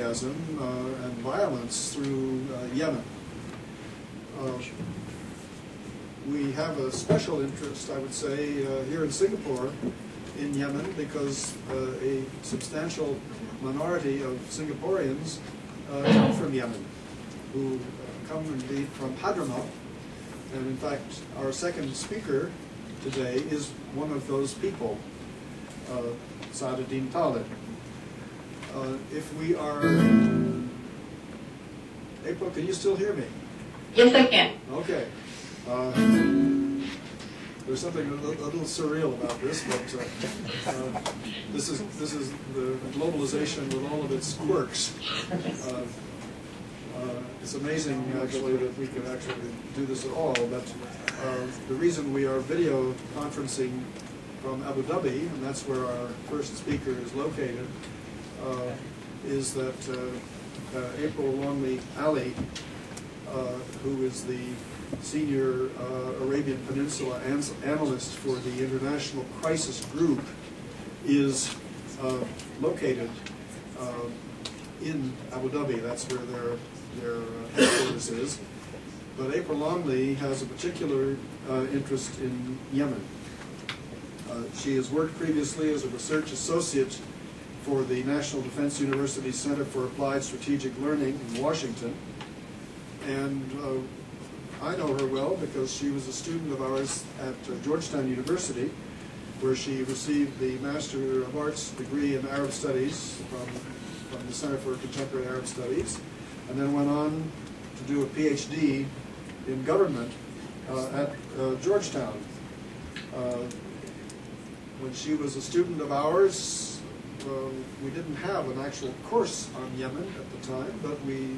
enthusiasm and violence through Yemen. We have a special interest, I would say, here in Singapore in Yemen because a substantial minority of Singaporeans come from Yemen, who come indeed from Hadramaut. And in fact, our second speaker today is one of those people, Saaduddin Talib. If we are... April, can you still hear me? Yes, I can. Okay. There's something a little surreal about this, but this is the globalization with all of its quirks. It's amazing, actually, that we can actually do this at all. But the reason we are video conferencing from Abu Dhabi, and that's where our first speaker is located, is that April Longley Ali, who is the senior Arabian Peninsula analyst for the International Crisis Group, is located in Abu Dhabi. That's where their headquarters is. But April Longley has a particular interest in Yemen. She has worked previously as a research associate for the National Defense University Center for Applied Strategic Learning in Washington. And I know her well because she was a student of ours at Georgetown University, where she received the Master of Arts degree in Arab Studies from the Center for Contemporary Arab Studies, and then went on to do a PhD in government at Georgetown. When she was a student of ours, we didn't have an actual course on Yemen at the time, but we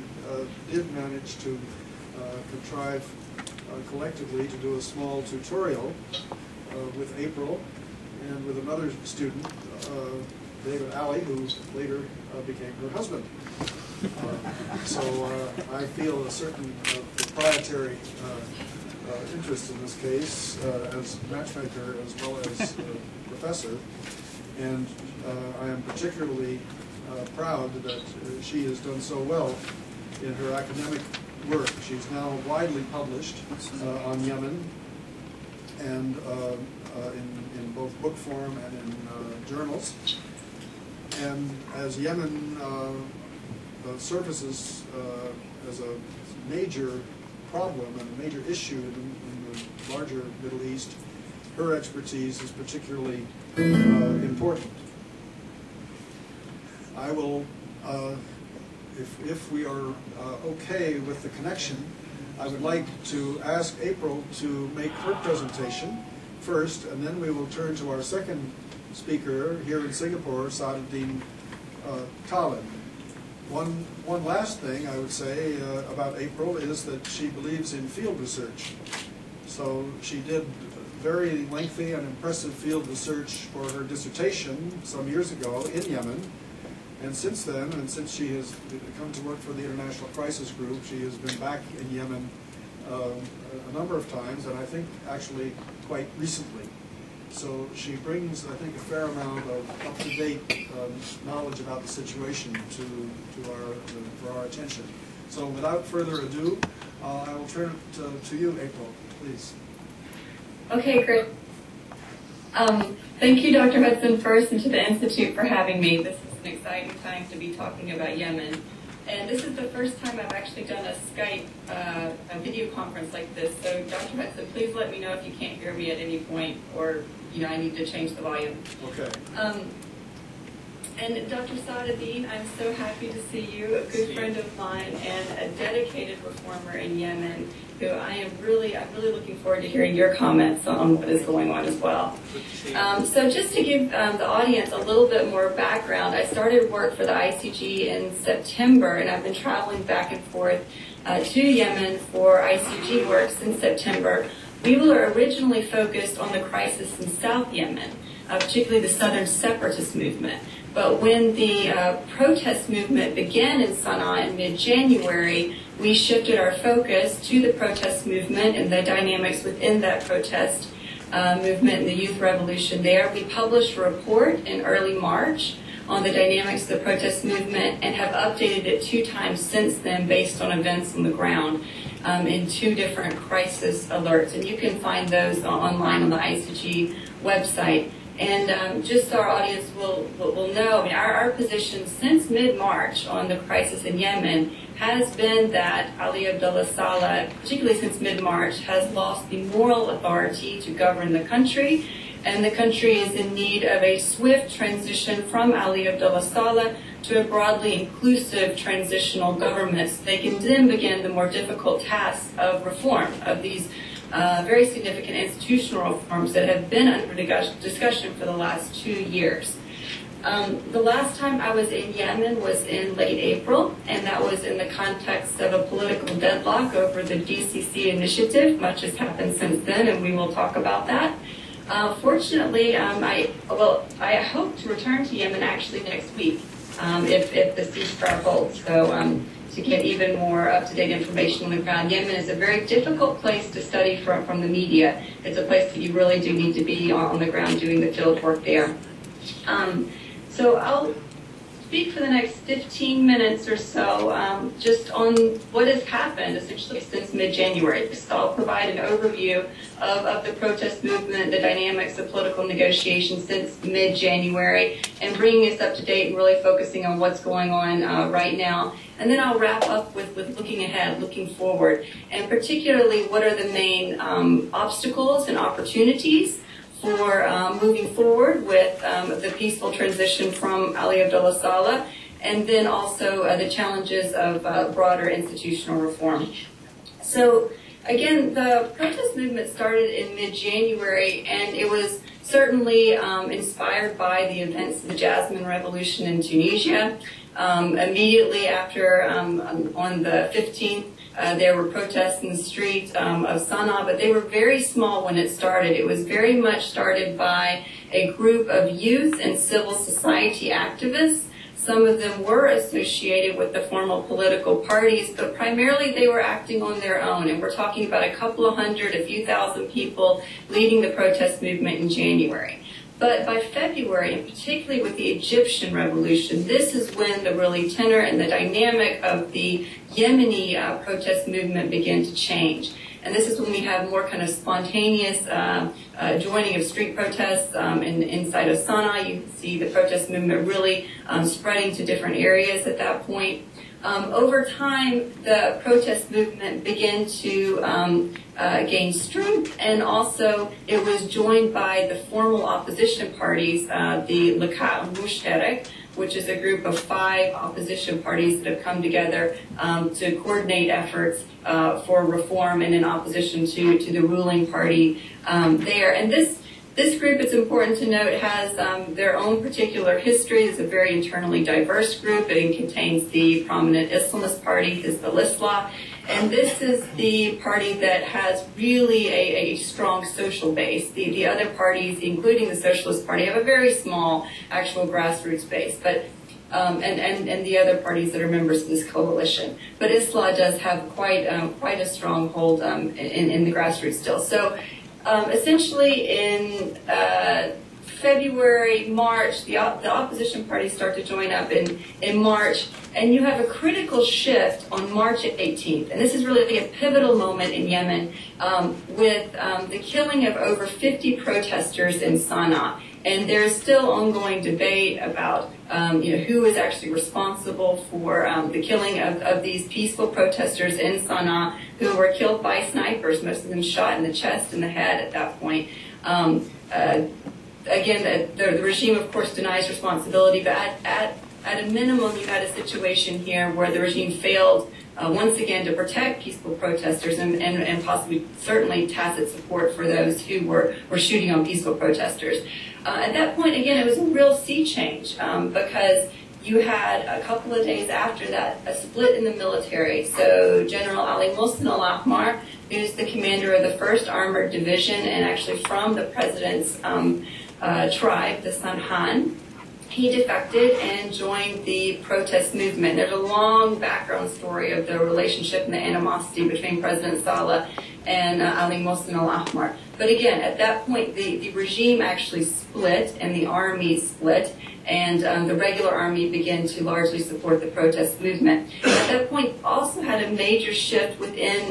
did manage to contrive collectively to do a small tutorial with April and with another student, David Ali, who later became her husband. So I feel a certain proprietary interest in this case as matchmaker as well as professor, and I am particularly proud that she has done so well in her academic work. She's now widely published on Yemen, and in both book form and in journals. And as Yemen surfaces as a major problem and a major issue in the larger Middle East, her expertise is particularly important. I will, if we are okay with the connection, I would like to ask April to make her presentation first, and then we will turn to our second speaker here in Singapore, Saaduddin Talib. One last thing I would say about April is that she believes in field research. So she did very lengthy and impressive field research for her dissertation some years ago in Yemen. And since then, and since she has come to work for the International Crisis Group, she has been back in Yemen a number of times, and I think actually quite recently. So she brings, I think, a fair amount of up-to-date knowledge about the situation for our attention. So without further ado, I will turn it to you, April, please. Okay, great. Thank you, Dr. Hudson, first, and to the Institute for having me. This is an exciting time to be talking about Yemen. And this is the first time I've actually done a Skype a video conference like this. So, Dr. Hudson, please let me know if you can't hear me at any point, or I need to change the volume. Okay. And Dr. Saaduddin, I'm so happy to see you, a good friend of mine and a dedicated reformer in Yemen, who I'm really looking forward to hearing your comments on what is going on as well. So just to give the audience a little bit more background, I started work for the ICG in September, and I've been traveling back and forth to Yemen for ICG work since September. We were originally focused on the crisis in South Yemen, particularly the Southern Separatist movement. But when the protest movement began in Sana'a in mid-January, we shifted our focus to the protest movement and the dynamics within that protest movement and the youth revolution there. We published a report in early March on the dynamics of the protest movement and have updated it 2 times since then based on events on the ground in 2 different crisis alerts. And you can find those online on the ICG website. And just so our audience will know, I mean, our position since mid-March on the crisis in Yemen has been that Ali Abdullah Saleh, particularly since mid-March, has lost the moral authority to govern the country, and the country is in need of a swift transition from Ali Abdullah Saleh to a broadly inclusive transitional government so they can then begin the more difficult task of reform of these very significant institutional reforms that have been under discussion for the last 2 years. The last time I was in Yemen was in late April, and that was in the context of a political deadlock over the GCC initiative. Much has happened since then, and we will talk about that. Fortunately, I hope to return to Yemen actually next week if the ceasefire holds. So to get even more up-to-date information on the ground. Yemen is a very difficult place to study from the media. It's a place that you really do need to be on the ground doing the field work there. So I'll speak for the next 15 minutes or so just on what has happened essentially since mid-January. So I'll provide an overview of the protest movement, the dynamics of political negotiations since mid-January, and bringing us up to date and really focusing on what's going on right now. And then I'll wrap up with looking ahead, looking forward, and particularly what are the main obstacles and opportunities for moving forward with the peaceful transition from Ali Abdullah Saleh, and then also the challenges of broader institutional reform. So again, the protest movement started in mid-January, and it was certainly inspired by the events of the Jasmine Revolution in Tunisia. Immediately after, on the 15th, there were protests in the streets of Sana'a, but they were very small when it started. It was very much started by a group of youth and civil society activists. Some of them were associated with the formal political parties, but primarily they were acting on their own. And we're talking about a couple of hundred, a few thousand people leading the protest movement in January. But by February, and particularly with the Egyptian revolution, this is when the really tenor and the dynamic of the Yemeni protest movement began to change. And this is when we have more kind of spontaneous joining of street protests inside of Sana'a. You can see the protest movement really spreading to different areas at that point. Over time, the protest movement began to gain strength, and also it was joined by the formal opposition parties, the Liqa Mushtarak, which is a group of 5 opposition parties that have come together to coordinate efforts for reform and in opposition to the ruling party there. And this group, it's important to note, has their own particular history. It's a very internally diverse group. It contains the prominent Islamist party, Hizbullah, and this is the party that has really a strong social base. The other parties, including the Socialist Party, have a very small actual grassroots base, but and the other parties that are members of this coalition. But Islah does have quite a stronghold in the grassroots still. So essentially in February, March, the opposition parties start to join up in March, and you have a critical shift on March 18th. And this is really a pivotal moment in Yemen with the killing of over 50 protesters in Sana'a. And there's still ongoing debate about who is actually responsible for the killing of these peaceful protesters in Sana'a who were killed by snipers, most of them shot in the chest and the head at that point. Again, the regime, of course, denies responsibility, but at a minimum, you had a situation here where the regime failed once again to protect peaceful protesters and possibly certainly tacit support for those who were shooting on peaceful protesters. At that point, again, it was a real sea change because you had a couple of days after that a split in the military. So General Ali Mohsen al-Ahmar, who's the commander of the 1st Armored Division and actually from the president's tribe, the Sanhan, he defected and joined the protest movement. There's a long background story of the relationship and the animosity between President Saleh and Ali Mohsen al-Ahmar. But again, at that point, the regime actually split and the army split, and the regular army began to largely support the protest movement. At that point, also had a major shift within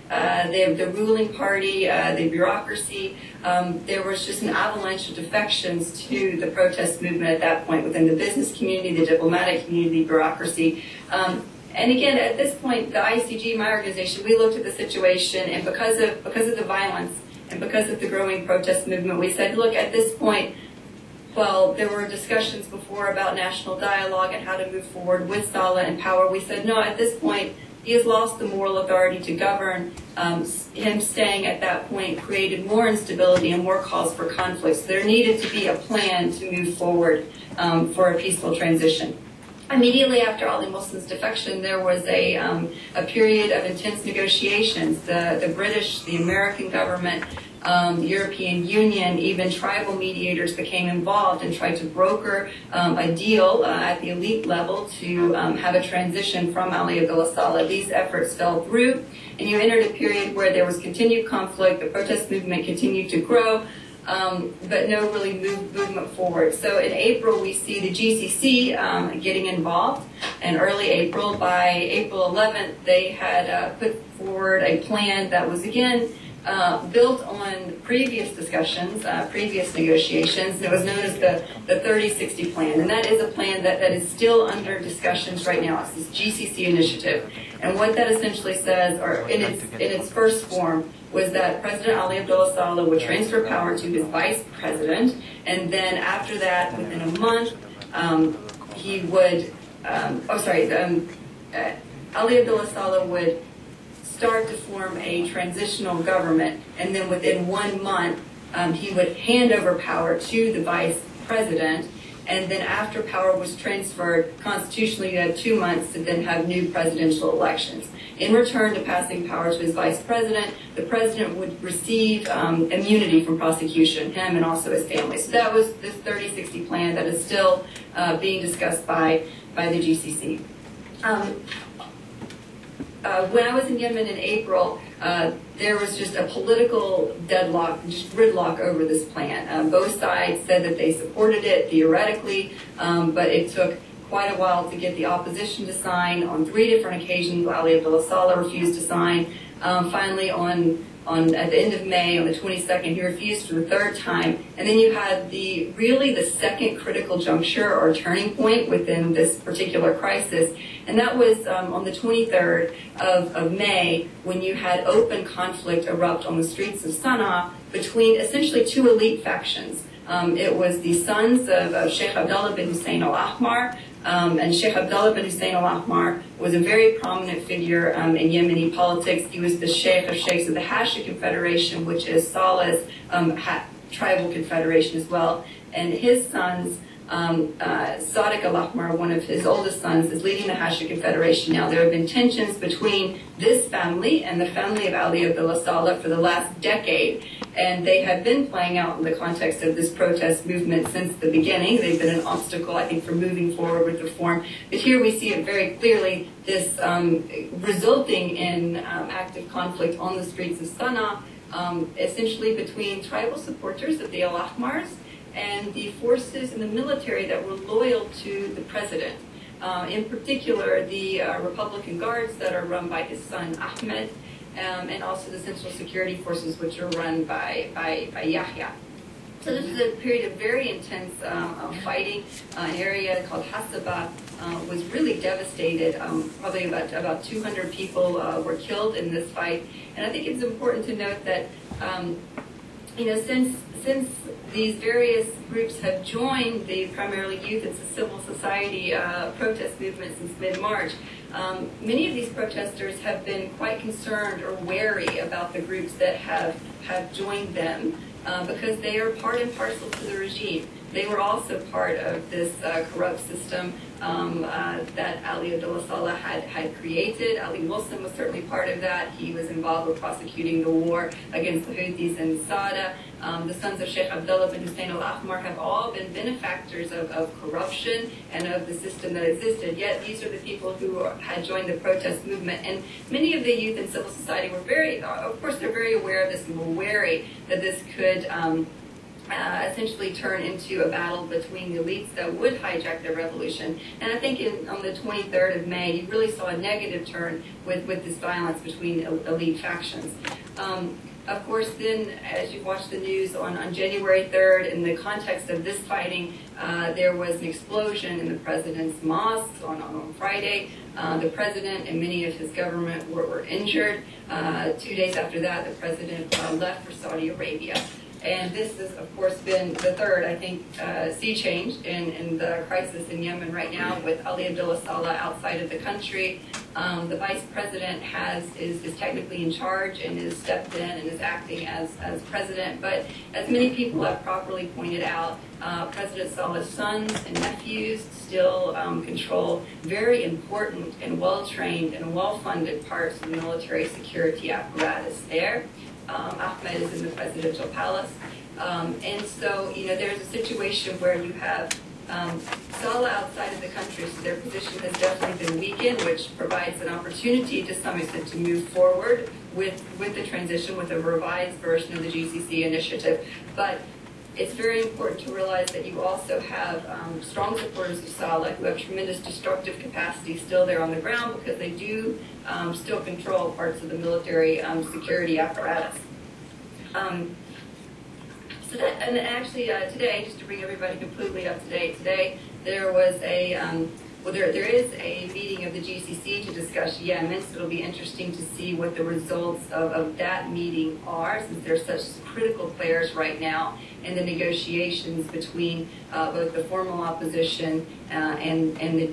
the ruling party, the bureaucracy. There was just an avalanche of defections to the protest movement at that point within the business community, the diplomatic community, bureaucracy. And again, at this point, the ICG, my organization, we looked at the situation, and because of the violence and because of the growing protest movement, we said, look, at this point, well, there were discussions before about national dialogue and how to move forward with Saleh in power. We said, no, at this point, he has lost the moral authority to govern. Him staying at that point created more instability and more cause for conflict. So there needed to be a plan to move forward for a peaceful transition. Immediately after Ali Muslim's defection, there was a period of intense negotiations. The British, the American government, the European Union, even tribal mediators became involved and tried to broker a deal at the elite level to have a transition from Ali Abdullah Saleh. These efforts fell through, and you entered a period where there was continued conflict, the protest movement continued to grow, but no really movement forward. So in April, we see the GCC getting involved. In early April, by April 11th, they had put forward a plan that was, again, built on previous discussions, previous negotiations. It was known as the 30-60 plan, and that is a plan that is still under discussions right now. It's this GCC initiative, and what that essentially says, or in its first form, was that President Ali Abdullah Saleh would transfer power to his vice president, and then after that, within a month, he would, Ali Abdullah Saleh would start to form a transitional government, and then within 1 month, he would hand over power to the vice president, and then after power was transferred, constitutionally you had 2 months to then have new presidential elections. In return to passing power to his vice president, the president would receive immunity from prosecution, him and also his family. So that was this 30-60 plan that is still being discussed by the GCC. When I was in Yemen in April, there was just a political deadlock, just gridlock over this plan. Both sides said that they supported it theoretically, but it took quite a while to get the opposition to sign. On 3 different occasions, Ali Abdullah Saleh refused to sign. Finally, at the end of May, on the 22nd, he refused for the 3rd time. And then you had the second critical juncture or turning point within this particular crisis. And that was on the 23rd of May, when you had open conflict erupt on the streets of Sana'a between essentially 2 elite factions. It was the sons of Sheikh Abdullah bin Hussein al-Ahmar, and Sheikh Abdullah bin Hussein al-Ahmar was a very prominent figure in Yemeni politics. He was the Sheikh of Sheikhs of the Hashi Confederation, which is Saleh's tribal confederation as well. And his sons, Sadiq al-Ahmar, one of his oldest sons, is leading the Hashi Confederation now. There have been tensions between this family and the family of Ali Abdullah Saleh for the last decade, and they have been playing out in the context of this protest movement since the beginning. They've been an obstacle, I think, for moving forward with reform. But here we see it very clearly, this resulting in active conflict on the streets of Sana'a, essentially between tribal supporters of the Al-Ahmars and the forces in the military that were loyal to the president. In particular, the Republican Guards that are run by his son Ahmed, and also the Central Security Forces, which are run by Yahya. So this is a period of very intense fighting. An area called Hasaba was really devastated. Probably about 200 people were killed in this fight. And I think it's important to note that since these various groups have joined the primarily youth and civil society protest movement since mid-March, many of these protesters have been quite concerned or wary about the groups that have joined them because they are part and parcel to the regime. They were also part of this corrupt system that Ali Abdullah Saleh had created. Ali Wilson was certainly part of that. He was involved with prosecuting the war against the Houthis in Sada. The sons of Sheikh Abdullah bin Hussein al-Ahmar have all been benefactors of corruption and of the system that existed. Yet these are the people who had joined the protest movement. And many of the youth and civil society were of course, they're very aware of this and were wary that this could essentially turn into a battle between the elites that would hijack the revolution. And I think on the 23rd of May, you really saw a negative turn with this violence between elite factions. Of course, then, as you watch the news on January 3rd, in the context of this fighting, there was an explosion in the president's mosque on Friday. The president and many of his government were injured. 2 days after that, the president left for Saudi Arabia. And this has, of course, been the third, I think, sea change in the crisis in Yemen right now, with Ali Abdullah Saleh outside of the country. The vice president is technically in charge and has stepped in and is acting as president. But as many people have properly pointed out, President Saleh's sons and nephews still control very important and well-trained and well-funded parts of the military security apparatus there. Ahmed is in the presidential palace. And so, there's a situation where you have Saleh outside of the country, so their position has definitely been weakened, which provides an opportunity to some extent to move forward with the transition, with a revised version of the GCC initiative. But it's very important to realize that you also have strong supporters of Saleh who have tremendous destructive capacity still there on the ground, because they do still control parts of the military security apparatus. So that, and actually today, just to bring everybody completely up to date, today there was a, there is a meeting of the GCC to discuss Yemen, so it'll be interesting to see what the results of that meeting are, since they're such critical players right now in the negotiations between both the formal opposition and the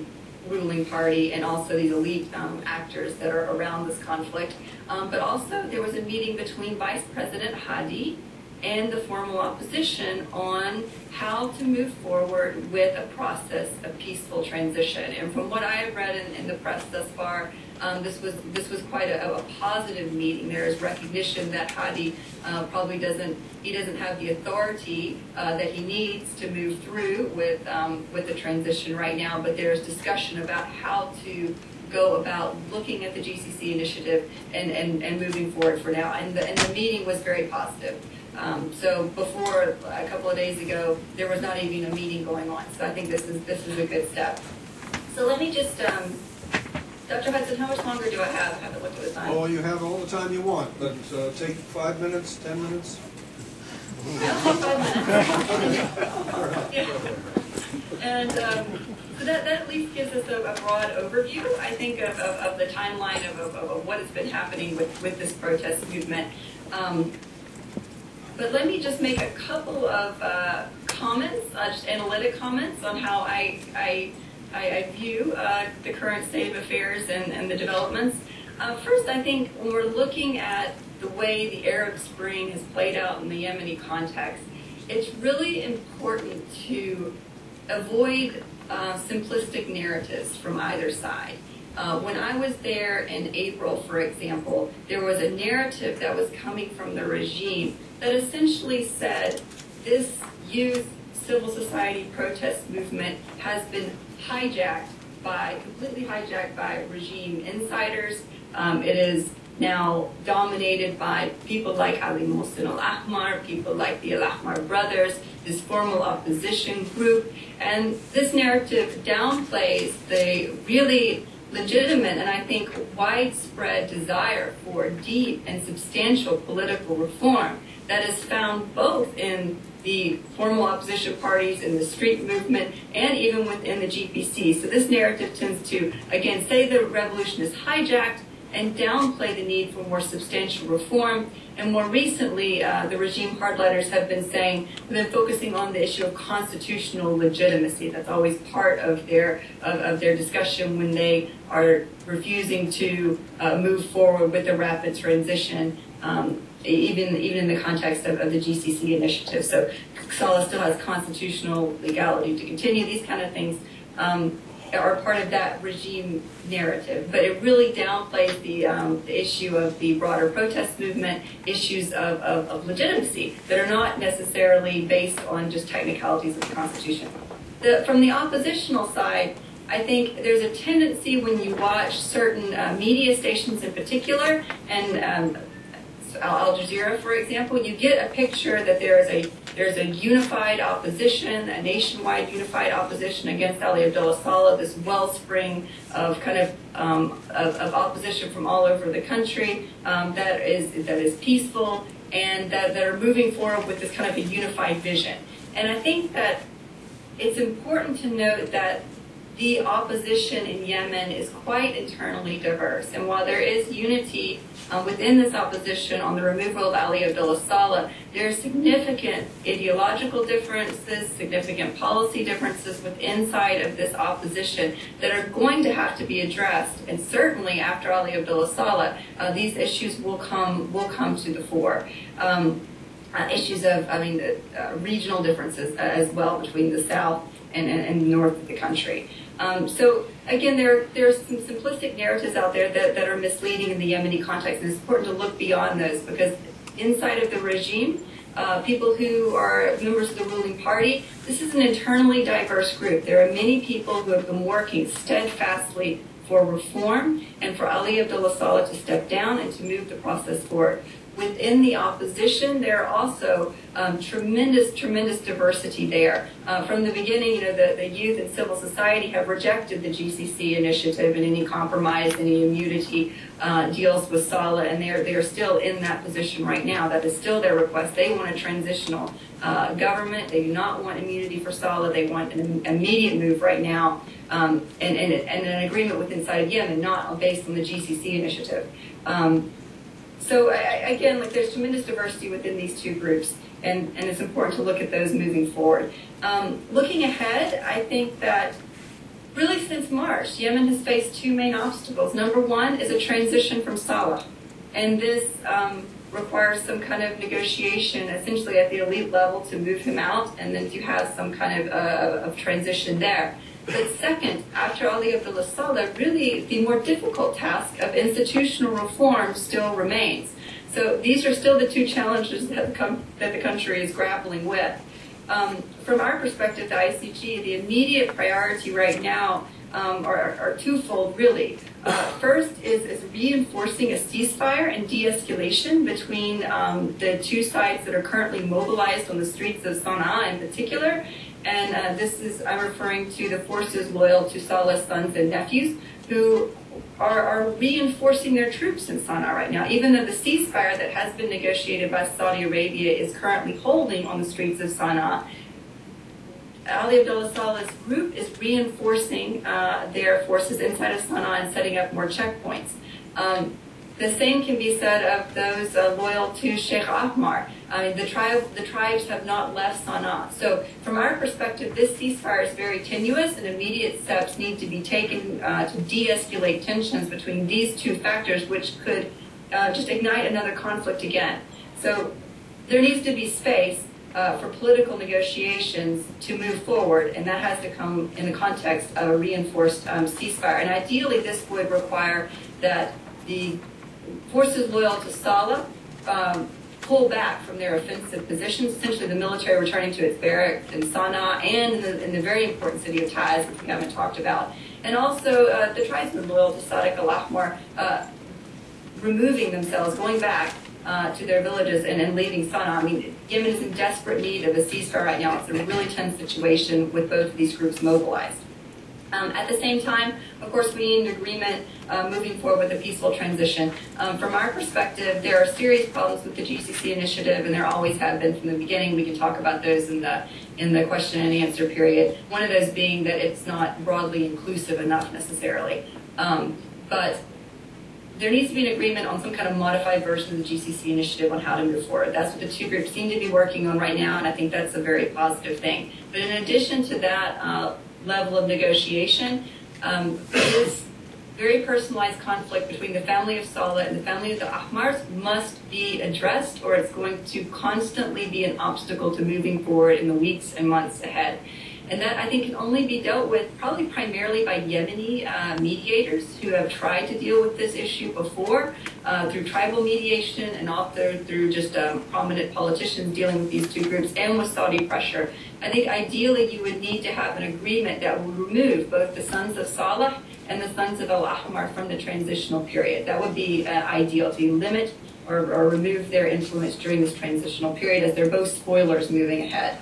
ruling party, and also these elite actors that are around this conflict. But also there was a meeting between Vice President Hadi and the formal opposition on how to move forward with a process of peaceful transition. And from what I have read in the press thus far, this was quite a positive meeting. There is recognition that Hadi probably doesn't have the authority that he needs to move through with the transition right now, but there's discussion about how to go about looking at the GCC initiative and moving forward for now. And the meeting was very positive. So before, a couple of days ago, there was not even a meeting going on. So I think this is a good step. So let me just, Dr. Hudson, how much longer do I have? I haven't looked at the time. Oh, you have all the time you want, but take 5 minutes, 10 minutes. I'll take 5 minutes. Yeah. And so that at least gives us a broad overview, I think, of the timeline of what has been happening with this protest movement. But let me just make a couple of comments, just analytic comments on how I view the current state of affairs and the developments. First, I think when we're looking at the way the Arab Spring has played out in the Yemeni context, it's really important to avoid simplistic narratives from either side. When I was there in April, for example, there was a narrative that was coming from the regime that essentially said this youth civil society protest movement has been completely hijacked by regime insiders. It is now dominated by people like Ali Mohsen al-Ahmar, people like the al-Ahmar brothers, this formal opposition group. And this narrative downplays the really legitimate and I think widespread desire for deep and substantial political reform that is found both in the formal opposition parties, in the street movement, and even within the GPC. So this narrative tends to, again, say the revolution is hijacked and downplay the need for more substantial reform. And more recently, the regime hardliners have been saying, they're focusing on the issue of constitutional legitimacy. That's always part of their discussion when they are refusing to move forward with the rapid transition, even in the context of the GCC initiative. So Saleh still has constitutional legality to continue. These kind of things are part of that regime narrative, but it really downplays the issue of the broader protest movement, issues of legitimacy that are not necessarily based on just technicalities of the Constitution. From the oppositional side, I think there's a tendency when you watch certain media stations in particular, and Al Jazeera, for example, you get a picture that there is a There's a unified opposition, a nationwide unified opposition against Ali Abdullah Saleh, this wellspring of kind of opposition from all over the country that is peaceful and that are moving forward with this kind of a unified vision. And I think that it's important to note that the opposition in Yemen is quite internally diverse. And while there is unity within this opposition on the removal of Ali Abdullah Saleh, there are significant ideological differences, significant policy differences inside of this opposition that are going to have to be addressed. And certainly after Ali Abdullah Saleh, these issues will come to the fore. Issues of, regional differences as well between the south and the north of the country. So again, there are some simplistic narratives out there that are misleading in the Yemeni context, and it's important to look beyond those because inside of the regime, people who are members of the ruling party, this is an internally diverse group. There are many people who have been working steadfastly for reform and for Ali Abdullah Saleh to step down and to move the process forward. Within the opposition, there are also tremendous diversity there. From the beginning, the youth and civil society have rejected the GCC initiative and any compromise, any immunity deals with Saleh, and they are still in that position right now. That is still their request. They want a transitional government. They do not want immunity for Saleh. They want an immediate move right now, and an agreement with inside of Yemen, not based on the GCC initiative. So again, there's tremendous diversity within these two groups, and it's important to look at those moving forward. Looking ahead, I think that really since March, Yemen has faced two main obstacles. Number one is a transition from Saleh, and this requires some kind of negotiation, essentially at the elite level, to move him out, and then to have some kind of transition there. But second, after Ali Abdullah Saleh, really the more difficult task of institutional reform still remains. So these are still the two challenges that the country is grappling with. From our perspective, the ICG, the immediate priority right now are twofold, really. First is reinforcing a ceasefire and de-escalation between the two sides that are currently mobilized on the streets of Sana'a in particular. And I'm referring to the forces loyal to Saleh's sons and nephews who are reinforcing their troops in Sana'a right now. Even though the ceasefire that has been negotiated by Saudi Arabia is currently holding on the streets of Sana'a, Ali Abdullah Saleh's group is reinforcing their forces inside of Sana'a and setting up more checkpoints. The same can be said of those loyal to Sheikh Ahmar. The tribes have not left Sana'a. So from our perspective, this ceasefire is very tenuous, and immediate steps need to be taken to de-escalate tensions between these two factors, which could just ignite another conflict again. So there needs to be space for political negotiations to move forward, and that has to come in the context of a reinforced ceasefire. And ideally, this would require that the forces loyal to Saleh pull back from their offensive positions, essentially the military returning to its barracks in Sana'a and in the very important city of Taiz, which we haven't talked about. And also the tribesmen loyal to Sadiq al-Ahmar removing themselves, going back to their villages and leaving Sana'a. I mean, Yemen is in desperate need of a ceasefire right now. It's a really tense situation with both of these groups mobilized. At the same time, of course, we need an agreement moving forward with a peaceful transition. From our perspective, there are serious problems with the GCC initiative, and there always have been from the beginning. We can talk about those in the question and answer period. One of those being that it's not broadly inclusive enough necessarily. But there needs to be an agreement on some kind of modified version of the GCC initiative on how to move forward. That's what the two groups seem to be working on right now, and I think that's a very positive thing. But in addition to that level of negotiation, this very personalized conflict between the family of Saleh and the family of the Ahmars must be addressed, or it's going to constantly be an obstacle to moving forward in the weeks and months ahead. And that, I think, can only be dealt with probably primarily by Yemeni mediators who have tried to deal with this issue before through tribal mediation and also through just prominent politicians dealing with these two groups and with Saudi pressure. I think ideally you would need to have an agreement that would remove both the sons of Saleh and the sons of al-Ahmar from the transitional period. That would be ideal, to limit or remove their influence during this transitional period, as they're both spoilers moving ahead.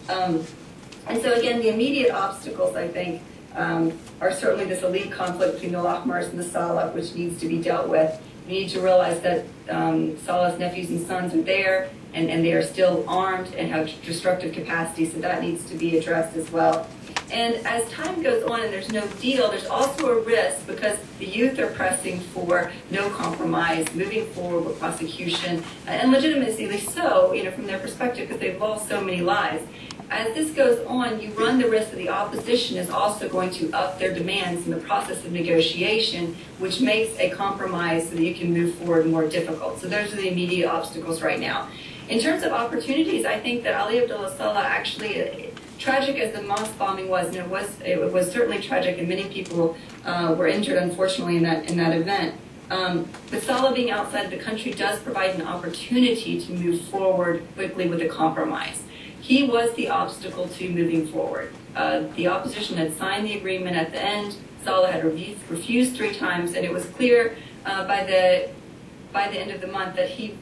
And so again, the immediate obstacles, I think, are certainly this elite conflict between the Lahmars and the Saleh, which needs to be dealt with. We need to realize that Saleh's nephews and sons are there, and they are still armed and have destructive capacity, so that needs to be addressed as well. And as time goes on and there's no deal, there's also a risk, because the youth are pressing for no compromise, moving forward with prosecution, and legitimately so, from their perspective, because they've lost so many lives. As this goes on, you run the risk that the opposition is also going to up their demands in the process of negotiation, which makes a compromise so that you can move forward more difficult. So those are the immediate obstacles right now. In terms of opportunities, I think that Ali Abdullah Saleh actually, tragic as the mosque bombing was, and it was certainly tragic, and many people were injured, unfortunately, in that event. But Saleh being outside the country does provide an opportunity to move forward quickly with a compromise. He was the obstacle to moving forward. The opposition had signed the agreement at the end. Saleh had refused 3 times, and it was clear by the end of the month that he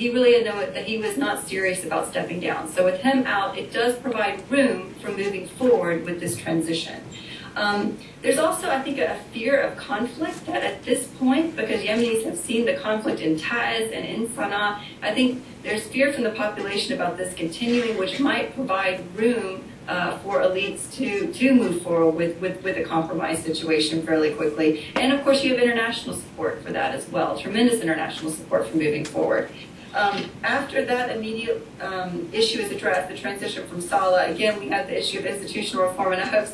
really had known that he was not serious about stepping down. So with him out, it does provide room for moving forward with this transition. There's also, I think, a fear of conflict that at this point, because Yemenis have seen the conflict in Taiz and in Sana'a, I think there's fear from the population about this continuing, which might provide room for elites to move forward with a compromise situation fairly quickly. And of course, you have international support for that as well, tremendous international support for moving forward. After that immediate issue is addressed, the transition from Saleh, again, we have the issue of institutional reform, and I hope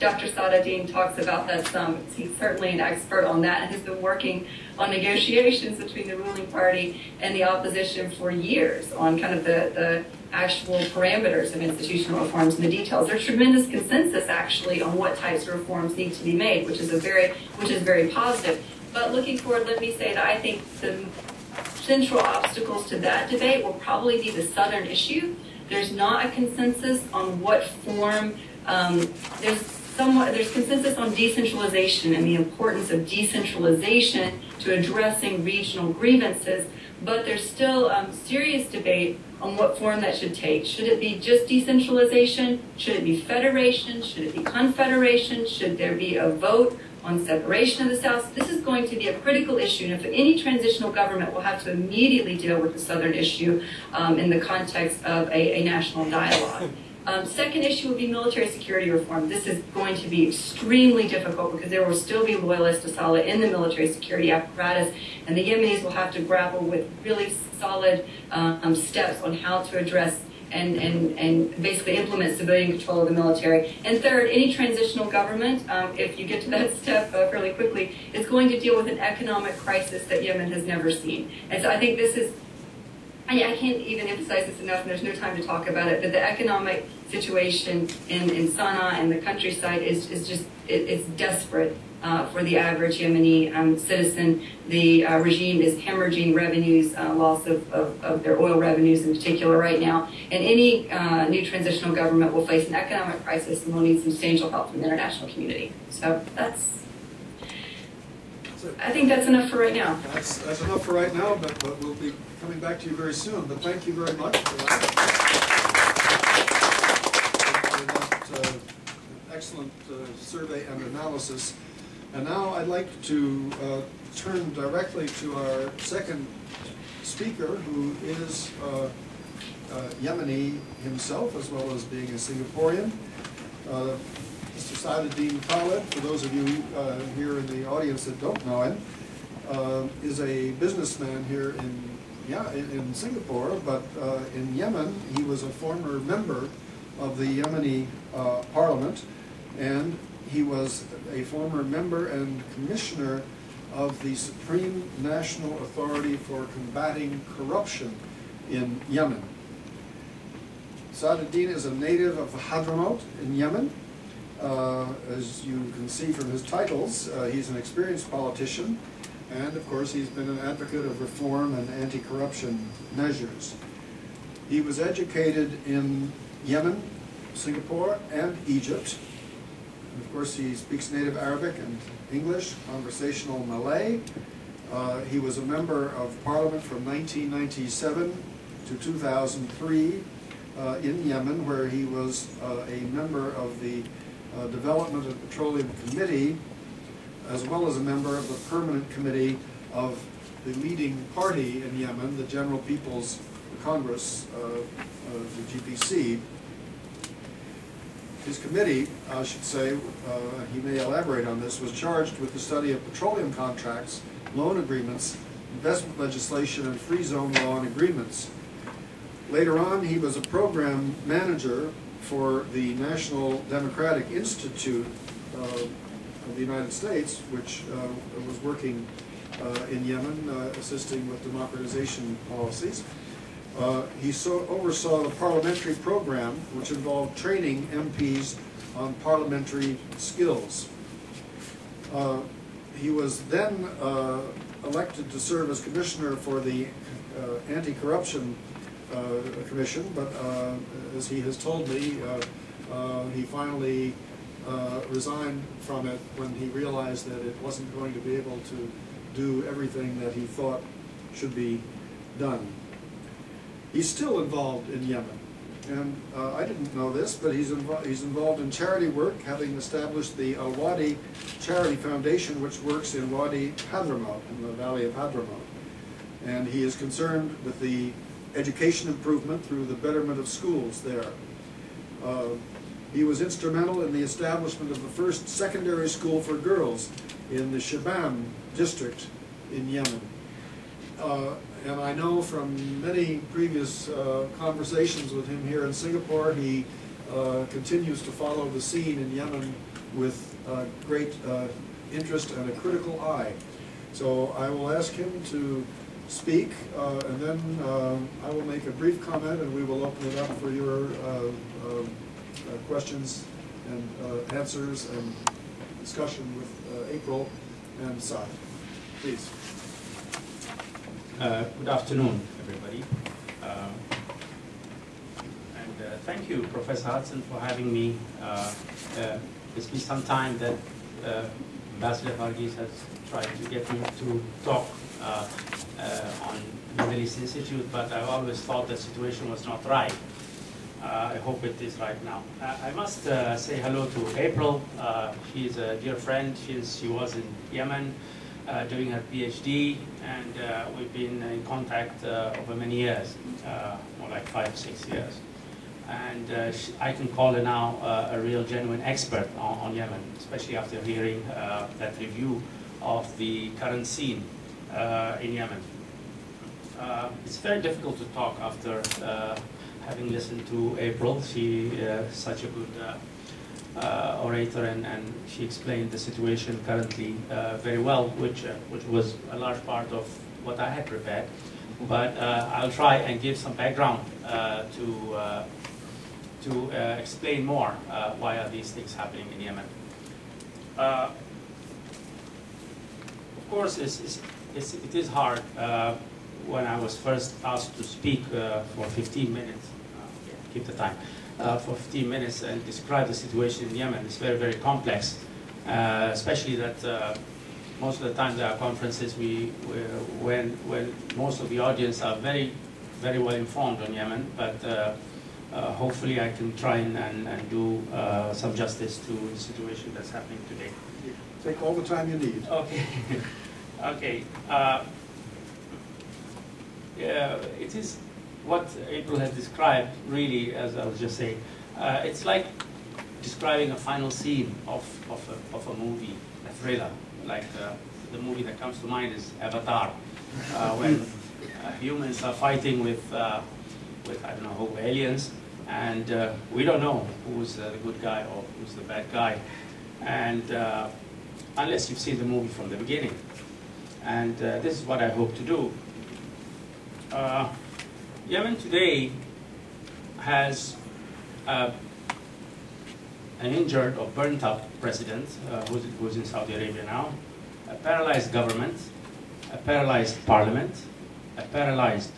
Dr. Saadetdin talks about that some. He's certainly an expert on that and has been working on negotiations between the ruling party and the opposition for years on kind of the actual parameters of institutional reforms and the details. There's tremendous consensus, actually, on what types of reforms need to be made, which is very positive. But looking forward, let me say that I think the central obstacles to that debate will probably be the southern issue. There's not a consensus on what form. There's consensus on decentralization and the importance of decentralization to addressing regional grievances, but there's still serious debate on what form that should take. Should it be just decentralization? Should it be federation? Should it be confederation? Should there be a vote on separation of the South? This is going to be a critical issue, and if any transitional government will have to immediately deal with the southern issue in the context of a national dialogue. Second issue would be military security reform. This is going to be extremely difficult because there will still be loyalists to Saleh in the military security apparatus, and the Yemenis will have to grapple with really solid steps on how to address and basically implement civilian control of the military. And third, any transitional government, if you get to that step fairly quickly, is going to deal with an economic crisis that Yemen has never seen. And so I think this is, I can't even emphasize this enough, and there's no time to talk about it, but the economic situation in Sana'a and the countryside is just, it's desperate for the average Yemeni citizen. The regime is hemorrhaging revenues, loss of their oil revenues in particular right now. And any new transitional government will face an economic crisis and will need substantial help from the international community. So I think that's enough for right now. That's enough for right now, but we'll be coming back to you very soon. But thank you very much for that excellent survey and analysis. And now I'd like to turn directly to our second speaker, who is Yemeni himself, as well as being a Singaporean. Mr. Saadetdin Khalid, for those of you here in the audience that don't know him, is a businessman here in Singapore, but in Yemen he was a former member of the Yemeni parliament, and he was a former member and commissioner of the Supreme National Authority for Combating Corruption in Yemen. Saadetdin is a native of Hadramaut in Yemen. As you can see from his titles, he's an experienced politician, and of course he's been an advocate of reform and anti-corruption measures. He was educated in Yemen, Singapore, and Egypt. And of course he speaks native Arabic and English, conversational Malay, He was a member of Parliament from 1997 to 2003 in Yemen, where he was a member of the Development and Petroleum Committee, as well as a member of the Permanent Committee of the leading party in Yemen, the General People's Congress, the GPC. His committee, I should say, he may elaborate on this, was charged with the study of petroleum contracts, loan agreements, investment legislation, and free zone law and agreements. Later on, he was a program manager for the National Democratic Institute of the United States, which was working in Yemen, assisting with democratization policies. He oversaw the parliamentary program, which involved training MPs on parliamentary skills. He was then elected to serve as commissioner for the Anti-Corruption Commission, but as he has told me, he finally resigned from it when he realized that it wasn't going to be able to do everything that he thought should be done. He's still involved in Yemen, and I didn't know this, but he's involved in charity work, having established the Al-Wadi Charity Foundation, which works in Wadi Hadramaut, in the valley of Hadramaut. And he is concerned with the education improvement through the betterment of schools there. He was instrumental in the establishment of the first secondary school for girls in the Shibam district in Yemen. And I know from many previous conversations with him here in Singapore, he continues to follow the scene in Yemen with great interest and a critical eye. So I will ask him to speak, and then I will make a brief comment, and we will open it up for your questions and answers and discussion with April and Saad. Please. Good afternoon, everybody. Thank you, Professor Hudson, for having me. It's been some time that Ambassador Varghese has tried to get me to talk on Middle East Institute, but I've always thought the situation was not right. I hope it is right now. I must say hello to April. She is a dear friend. She was in Yemen doing her PhD, and we've been in contact over many years, more like 5 or 6 years. And I can call her now a real genuine expert on Yemen, especially after hearing that review of the current scene in Yemen. It's very difficult to talk after having listened to April. She is such a good orator, and she explained the situation currently very well, which was a large part of what I had prepared. But I'll try and give some background to explain more why are these things happening in Yemen. Of course, it is hard. When I was first asked to speak for 15 minutes, keep the time, for 15 minutes and describe the situation in Yemen, it's very, very complex, especially that most of the time there are conferences when most of the audience are very, very well informed on Yemen, but hopefully I can try and do some justice to the situation that's happening today. Take all the time you need. Okay. Okay. Yeah, it is what April has described, really, as I was just saying. It's like describing a final scene of a movie, a thriller. Like the movie that comes to mind is Avatar, when humans are fighting with I don't know who, aliens, and we don't know who's the good guy or who's the bad guy, and unless you've seen the movie from the beginning. And this is what I hope to do. Yemen today has an injured or burnt up president who's in Saudi Arabia now, a paralyzed government, a paralyzed parliament, a paralyzed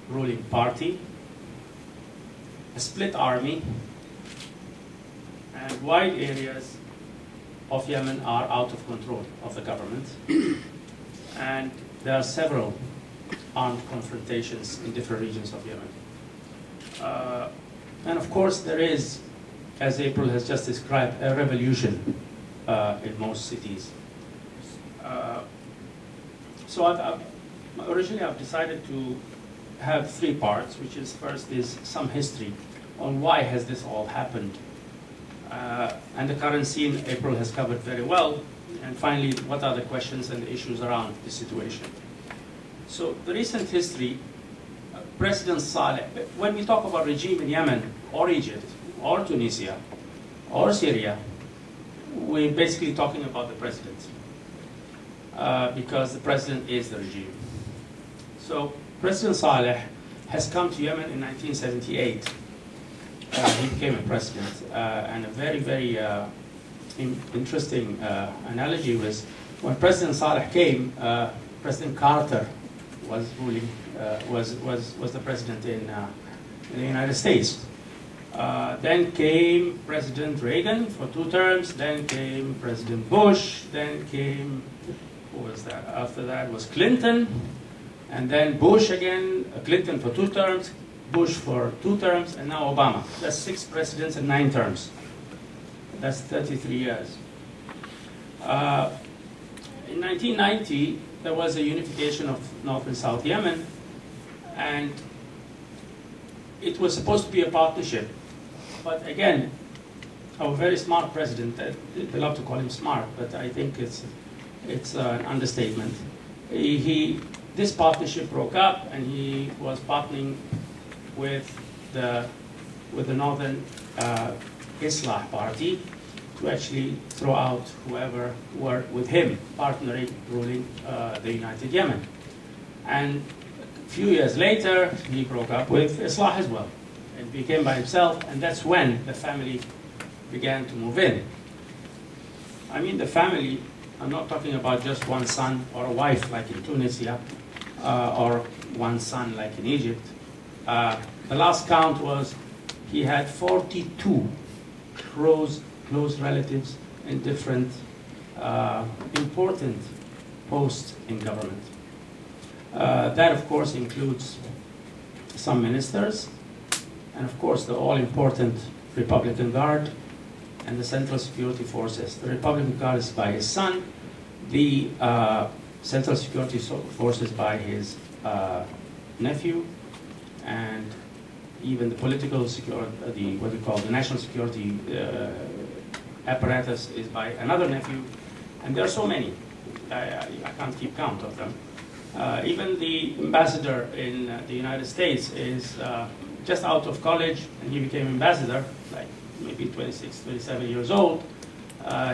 ruling party, a split army, and wide areas of Yemen are out of control of the government. And there are several armed confrontations in different regions of Yemen. And of course there is, as April has just described, a revolution in most cities. So originally I've decided to have 3 parts, which is first is some history on why has this all happened. And the current scene April has covered very well. And finally, what are the questions and the issues around the situation. So the recent history, President Saleh, when we talk about regime in Yemen, or Egypt, or Tunisia, or Syria, we're basically talking about the president. Because the president is the regime. So President Saleh has come to Yemen in 1978. He became a president, and a very, very interesting analogy was when President Saleh came, President Carter was ruling, was the president in the United States. Then came President Reagan for 2 terms, then came President Bush, then came, who was that? After that was Clinton, and then Bush again, Clinton for 2 terms, Bush for 2 terms, and now Obama. That's 6 presidents in 9 terms. That's 33 years. In 1990, there was a unification of North and South Yemen, and it was supposed to be a partnership. But again, our very smart president, they love to call him smart, but I think it's an understatement. This partnership broke up, and he was partnering with the Northern Islah Party to actually throw out whoever were with him, partnering, ruling the United Yemen. And a few years later, he broke up with Islah as well, and became by himself, and that's when the family began to move in. I mean the family, I'm not talking about just one son or a wife like in Tunisia, or one son like in Egypt. The last count was he had 42 close relatives in different important posts in government. That, of course, includes some ministers, and of course the all-important Republican Guard and the Central Security Forces. The Republican Guard is by his son, the Central Security Forces by his nephew, and even the political security, what we call the national security apparatus is by another nephew, and there are so many. I can't keep count of them. Even the ambassador in the United States is just out of college, and he became ambassador, like maybe 26, 27 years old.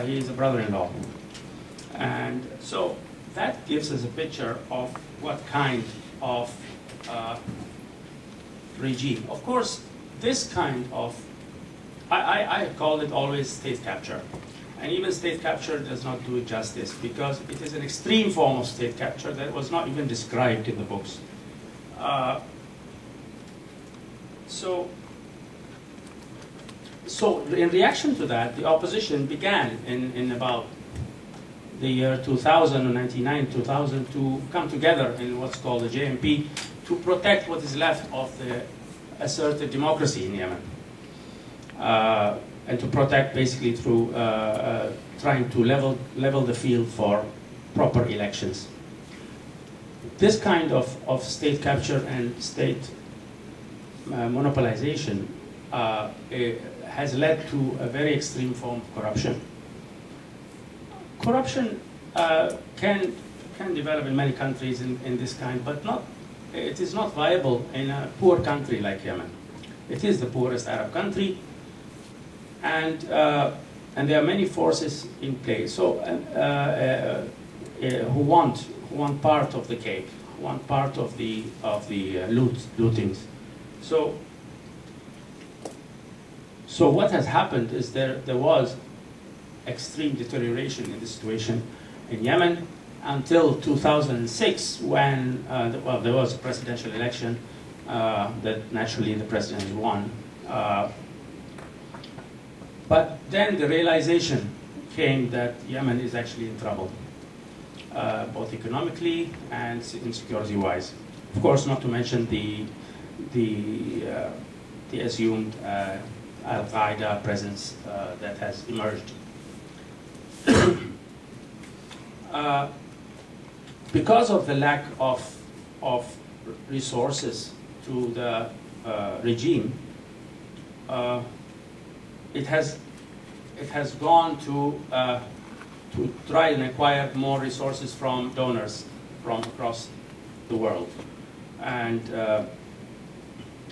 He is a brother-in-law. And so that gives us a picture of what kind of regime. Of course, this kind of, I call it always state capture. And even state capture does not do it justice, because it is an extreme form of state capture that was not even described in the books. So in reaction to that, the opposition began in about the year 2000 or 99, 2000 to come together in what's called the JMP to protect what is left of the asserted democracy in Yemen. And to protect basically through trying to level the field for proper elections. This kind of state capture and state monopolization has led to a very extreme form of corruption. Corruption can develop in many countries in this kind, but it is not viable in a poor country like Yemen. It is the poorest Arab country, and there are many forces in play. So who want part of the cake, who want part of the lootings. So what has happened is there was extreme deterioration in the situation in Yemen until 2006, when there was a presidential election that naturally the president won. But then the realization came that Yemen is actually in trouble. both economically and security-wise. Of course, not to mention the assumed Al-Qaeda presence that has emerged. Because of the lack of resources to the regime, it has gone to try and acquire more resources from donors from across the world, and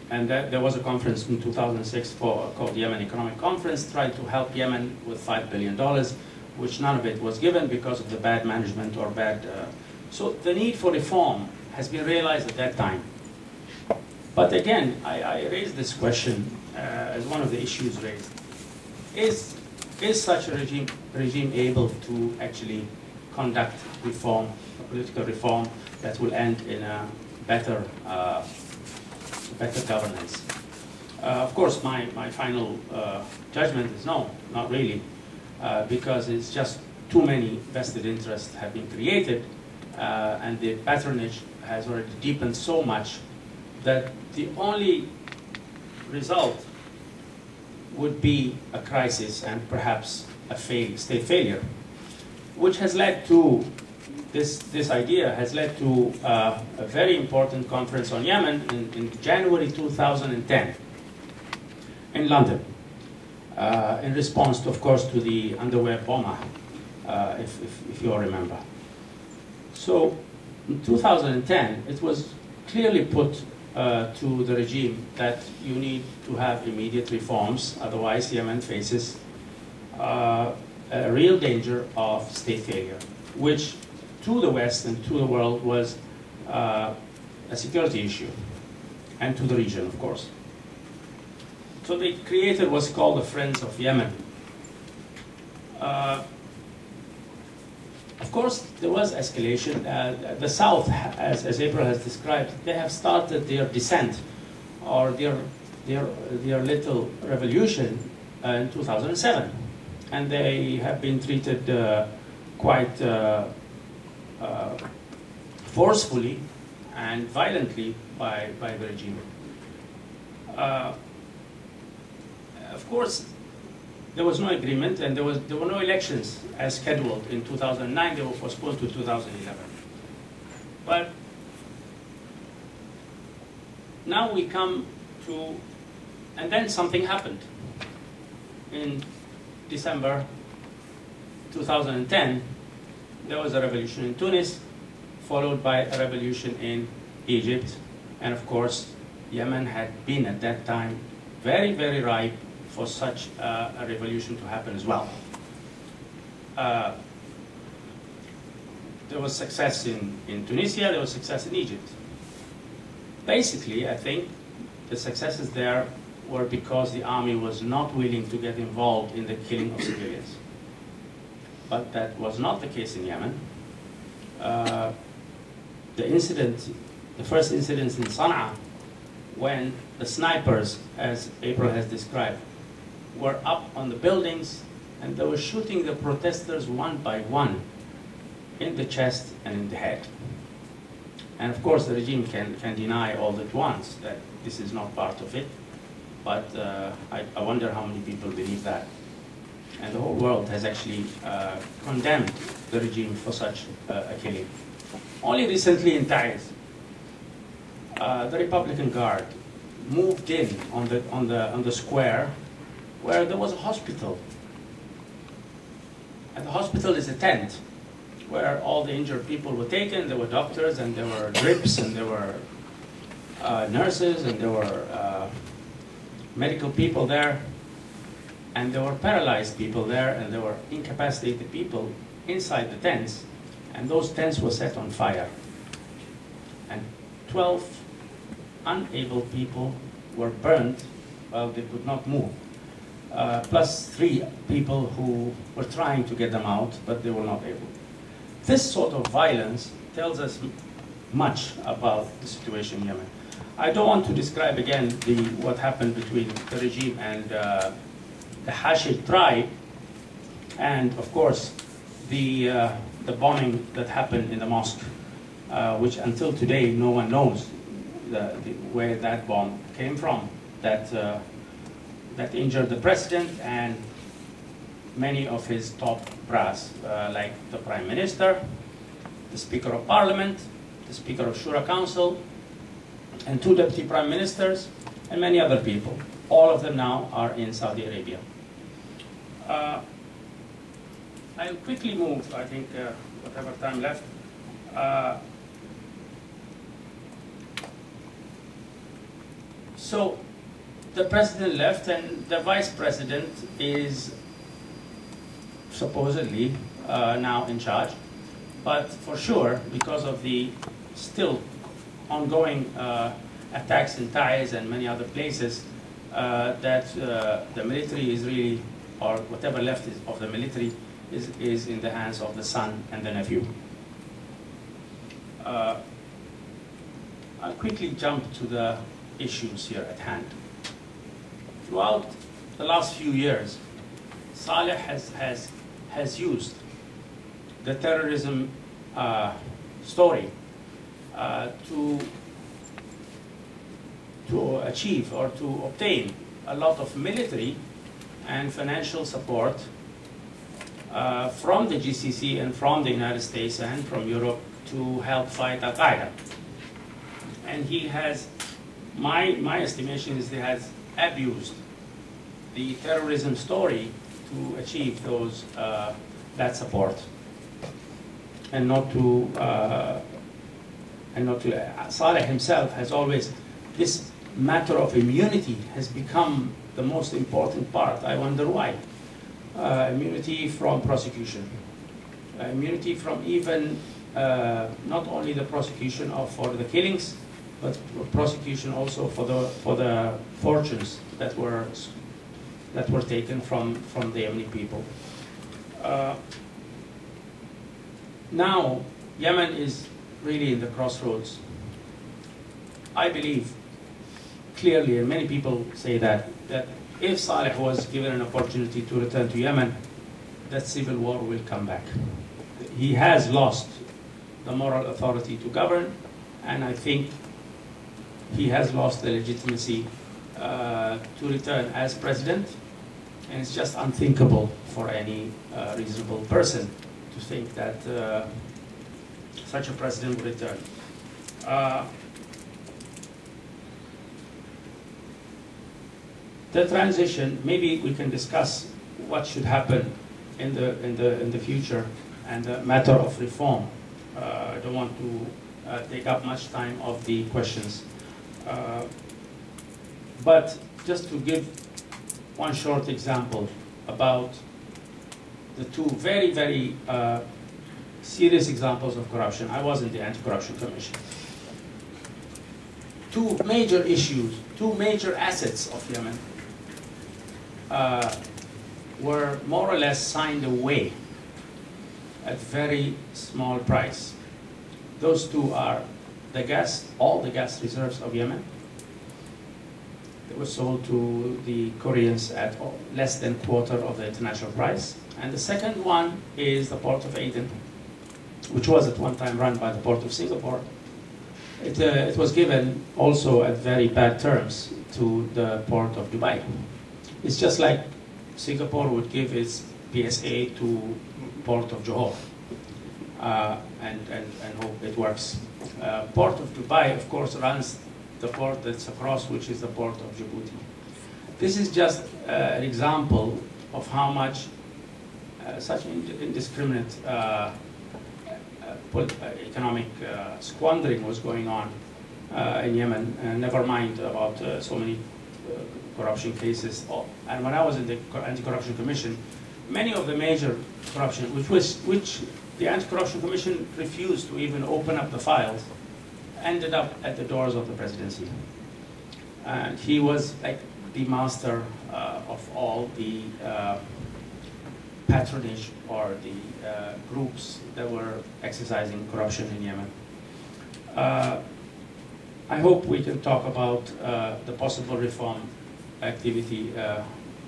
there was a conference in 2006 called the Yemen Economic Conference, trying to help Yemen with $5 billion, which none of it was given because of the bad management or bad. So the need for reform has been realized at that time. But again, I raised this question as one of the issues raised. Is such a regime able to actually conduct reform, a political reform that will end in a better governance? Of course, my final judgment is no, not really, because it's just too many vested interests have been created, and the patronage has already deepened so much that the only result would be a crisis and perhaps a state failure, which has led to this idea has led to a very important conference on Yemen in January 2010 in London, in response, of course, to the underwear bomber, if you all remember. So in 2010, it was clearly put to the regime that you need to have immediate reforms, otherwise Yemen faces a real danger of state failure, which to the West and to the world was a security issue, and to the region, of course. So they created what's called the Friends of Yemen. Of course, there was escalation. The South, as April has described, they have started their descent, or their little revolution in 2007. And they have been treated quite forcefully and violently by the regime. Of course, there was no agreement, and there were no elections as scheduled in 2009. They were postponed to 2011. But now we come to, and then something happened. In December 2010, there was a revolution in Tunis, followed by a revolution in Egypt, and of course, Yemen had been at that time very, very ripe for such a revolution to happen as well. There was success in Tunisia, there was success in Egypt. Basically, I think the successes there were because the army was not willing to get involved in the killing of civilians. But that was not the case in Yemen. The first incident in Sana'a, when the snipers, as April has described, were up on the buildings and they were shooting the protesters one by one in the chest and in the head. And of course the regime can deny all at once that this is not part of it, but I wonder how many people believe that. And the whole world has actually condemned the regime for such a killing. Only recently in Taiz, the Republican Guard moved in on the square where there was a hospital. And the hospital is a tent where all the injured people were taken. There were doctors, and there were drips, and there were nurses, and there were medical people there, and there were paralyzed people there, and there were incapacitated people inside the tents, and those tents were set on fire. And 12 unable people were burned while they could not move, plus 3 people who were trying to get them out, but they were not able. This sort of violence tells us much about the situation in Yemen. I don't want to describe again what happened between the regime and the Hashid tribe, and of course the the bombing that happened in the mosque, which until today no one knows where that bomb came from, that injured the president and many of his top brass, like the Prime Minister, the Speaker of Parliament, the Speaker of Shura Council, and 2 Deputy Prime Ministers, and many other people. All of them now are in Saudi Arabia. I'll quickly move, I think, whatever time left. So the president left, and the vice president is supposedly now in charge. But for sure, because of the still ongoing attacks in Taiz and many other places, that the military is really, or whatever left of the military, is in the hands of the son and the nephew. I'll quickly jump to the issues here at hand. Throughout the last few years, Saleh has used the terrorism story to achieve or to obtain a lot of military and financial support from the GCC and from the United States and from Europe to help fight Al-Qaeda. And he has, my estimation is he has abused the terrorism story to achieve those, that support. And not to Saleh himself has always, this matter of immunity has become the most important part. I wonder why. Immunity from prosecution. Immunity from even not only the prosecution for the killings, but prosecution also for the fortunes that were taken from the Yemeni people. Now, Yemen is really in the crossroads. I believe clearly, and many people say that if Saleh was given an opportunity to return to Yemen, that civil war will come back. He has lost the moral authority to govern, and I think he has lost the legitimacy to return as president, and it's just unthinkable for any reasonable person to think that such a president would return. The transition, maybe we can discuss what should happen in the future and the matter of reform. I don't want to take up much time of the questions. But just to give one short example about the two very, very serious examples of corruption. I was in the Anti-Corruption Commission. Two major issues, two major assets of Yemen were more or less signed away at very small price. Those two are the gas, all the gas reserves of Yemen. They were sold to the Koreans at less than quarter of the international price. And the second one is the port of Aden, which was at one time run by the port of Singapore. It was given also at very bad terms to the port of Dubai. It's just like Singapore would give its PSA to port of Johor, and hope it works. Port of Dubai, of course, runs the port that's across, which is the port of Djibouti. This is just an example of how much such indiscriminate economic squandering was going on in Yemen, never mind about so many corruption cases. And when I was in the Anti-Corruption Commission, many of the major corruption, which the Anti-Corruption Commission refused to even open up the files, ended up at the doors of the presidency. And he was like the master of all the patronage or the groups that were exercising corruption in Yemen. I hope we can talk about the possible reform activity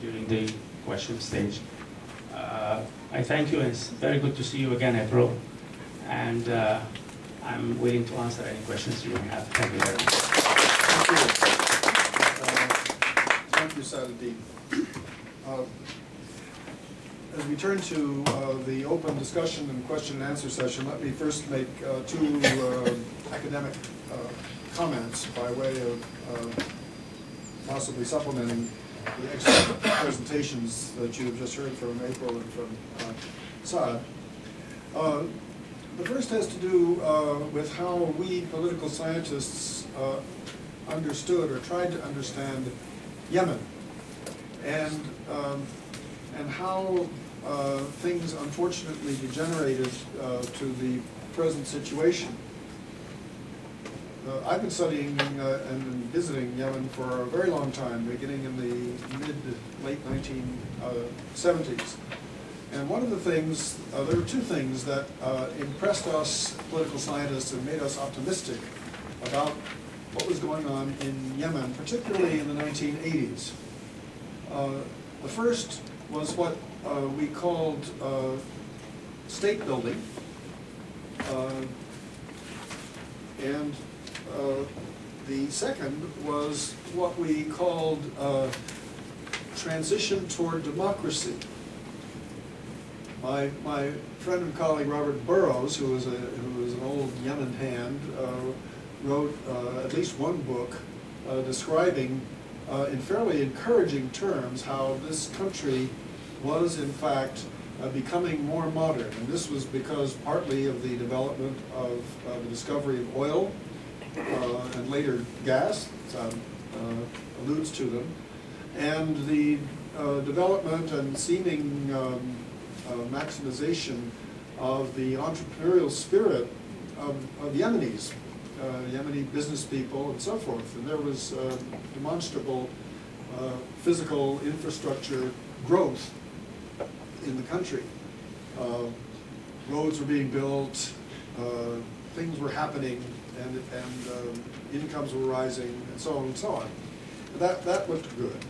during the question stage. I thank you, and it's very good to see you again, April. and I'm willing to answer any questions you may have. Thank you very much. Thank you, Saadudin. As we turn to the open discussion and question and answer session, let me first make two academic comments by way of possibly supplementing the excellent presentations that you have just heard from April and from Saad. The first has to do with how we political scientists understood or tried to understand Yemen, and how things unfortunately degenerated to the present situation. I've been studying and visiting Yemen for a very long time, beginning in the late 1970s. And one of the things, there were two things that impressed us political scientists and made us optimistic about what was going on in Yemen, particularly in the 1980s. The first was what we called state building, and the second was what we called transition toward democracy. My friend and colleague Robert Burrows, who was an old Yemen hand, wrote at least one book describing in fairly encouraging terms how this country was in fact becoming more modern. And this was because partly of the development of the discovery of oil and later gas, alludes to them, and the development and seeming maximization of the entrepreneurial spirit of Yemenis, Yemeni business people and so forth. And there was demonstrable physical infrastructure growth in the country. Roads were being built, things were happening, and incomes were rising, and so on and so on. That looked good.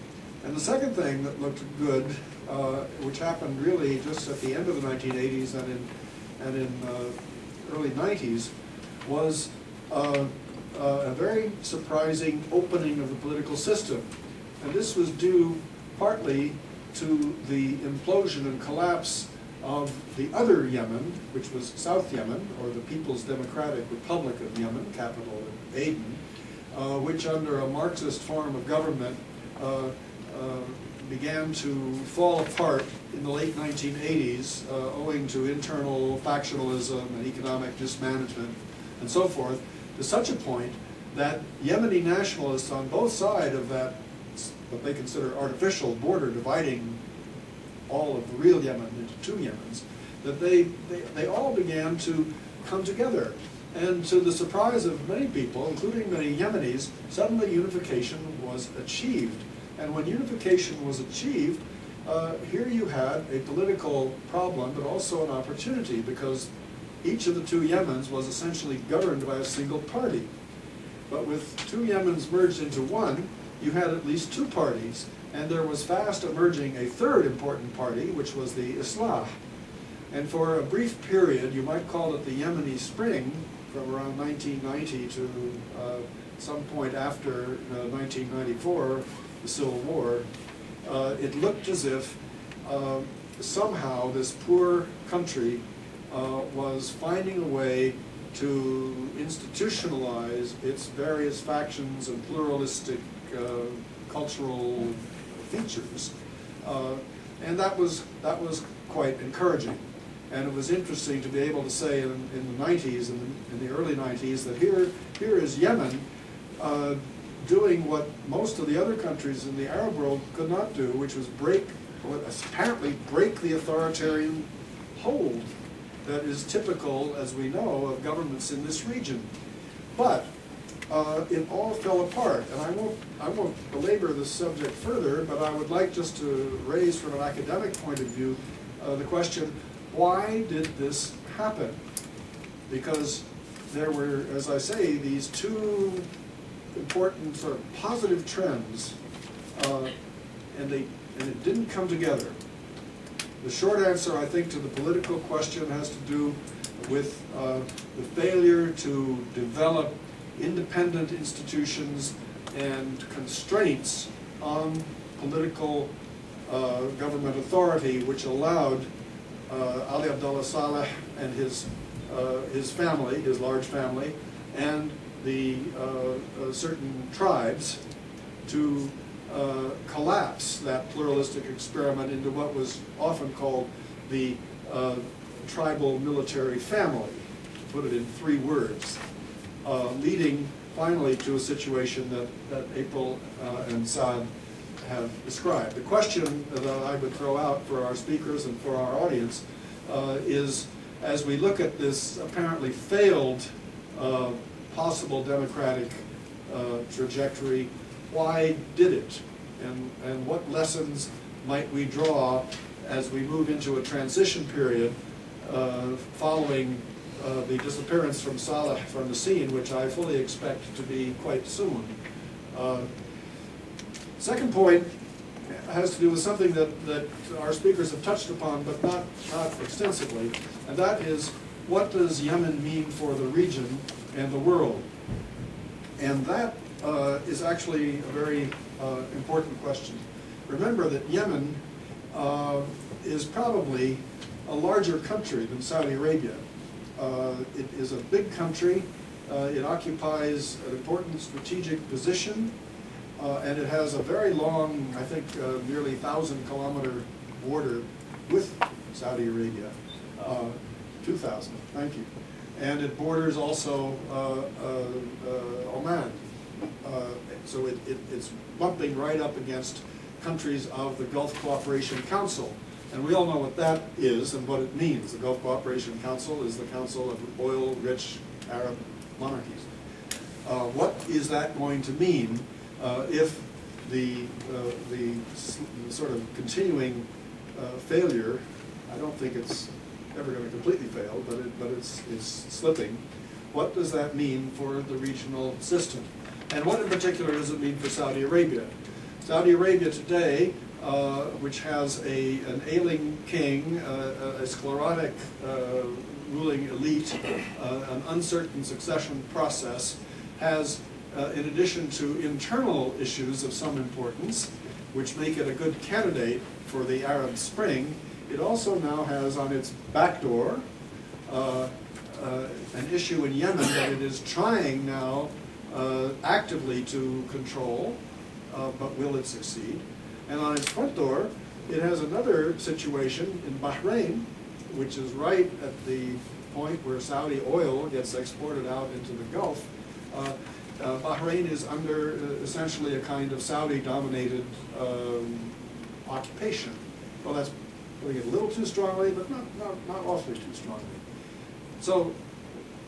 And the second thing that looked good, which happened really just at the end of the 1980s and in early 90s, was a very surprising opening of the political system. And this was due partly to the implosion and collapse of the other Yemen, which was South Yemen, or the People's Democratic Republic of Yemen, capital in Aden, which under a Marxist form of government began to fall apart in the late 1980s owing to internal factionalism and economic mismanagement and so forth, to such a point that Yemeni nationalists on both sides of that, what they consider artificial border dividing all of the real Yemen into two Yemens, that they all began to come together. And to the surprise of many people, including many Yemenis, suddenly unification was achieved. And when unification was achieved, here you had a political problem, but also an opportunity, because each of the two Yemens was essentially governed by a single party. But with two Yemens merged into one, you had at least two parties, and there was fast emerging a third important party, which was the Islah. And for a brief period, you might call it the Yemeni Spring, from around 1990 to some point after 1994, the Civil War, it looked as if somehow this poor country was finding a way to institutionalize its various factions and pluralistic cultural features, and that was quite encouraging. And it was interesting to be able to say in the 90s, in the early 90s, that here is Yemen doing what most of the other countries in the Arab world could not do, which was apparently break the authoritarian hold that is typical, as we know, of governments in this region. But it all fell apart, and I won't belabor this subject further, but I would like just to raise from an academic point of view the question, why did this happen? Because there were, as I say, these two important sort of positive trends, and it didn't come together. The short answer, I think, to the political question has to do with the failure to develop independent institutions and constraints on political government authority, which allowed Ali Abdullah Saleh and his family, his large family, and the certain tribes to collapse that pluralistic experiment into what was often called the tribal military family, to put it in 3 words, leading finally to a situation that April and Saad have described. The question that I would throw out for our speakers and for our audience is, as we look at this apparently failed possible democratic trajectory, why did it? And what lessons might we draw as we move into a transition period following the disappearance from Saleh from the scene, which I fully expect to be quite soon. Second point has to do with something that our speakers have touched upon, but not extensively, and that is, what does Yemen mean for the region and the world? And that is actually a very important question. Remember that Yemen is probably a larger country than Saudi Arabia. It is a big country. It occupies an important strategic position, and it has a very long, I think, nearly 1,000-kilometer border with Saudi Arabia. 2,000, thank you. And it borders also Oman. So it's bumping right up against countries of the Gulf Cooperation Council. And we all know what that is and what it means. The Gulf Cooperation Council is the council of oil-rich Arab monarchies. What is that going to mean if the sort of continuing failure, I don't think it's ever going to completely fail, but it's slipping. What does that mean for the regional system? And what in particular does it mean for Saudi Arabia? Saudi Arabia today, which has an ailing king, a sclerotic ruling elite, an uncertain succession process, has, in addition to internal issues of some importance, which make it a good candidate for the Arab Spring, it also now has on its back door an issue in Yemen that it is trying now actively to control, but will it succeed? And on its front door, it has another situation in Bahrain, which is right at the point where Saudi oil gets exported out into the Gulf. Bahrain is under essentially a kind of Saudi-dominated occupation. Well, that's putting it a little too strongly, but not awfully too strongly. So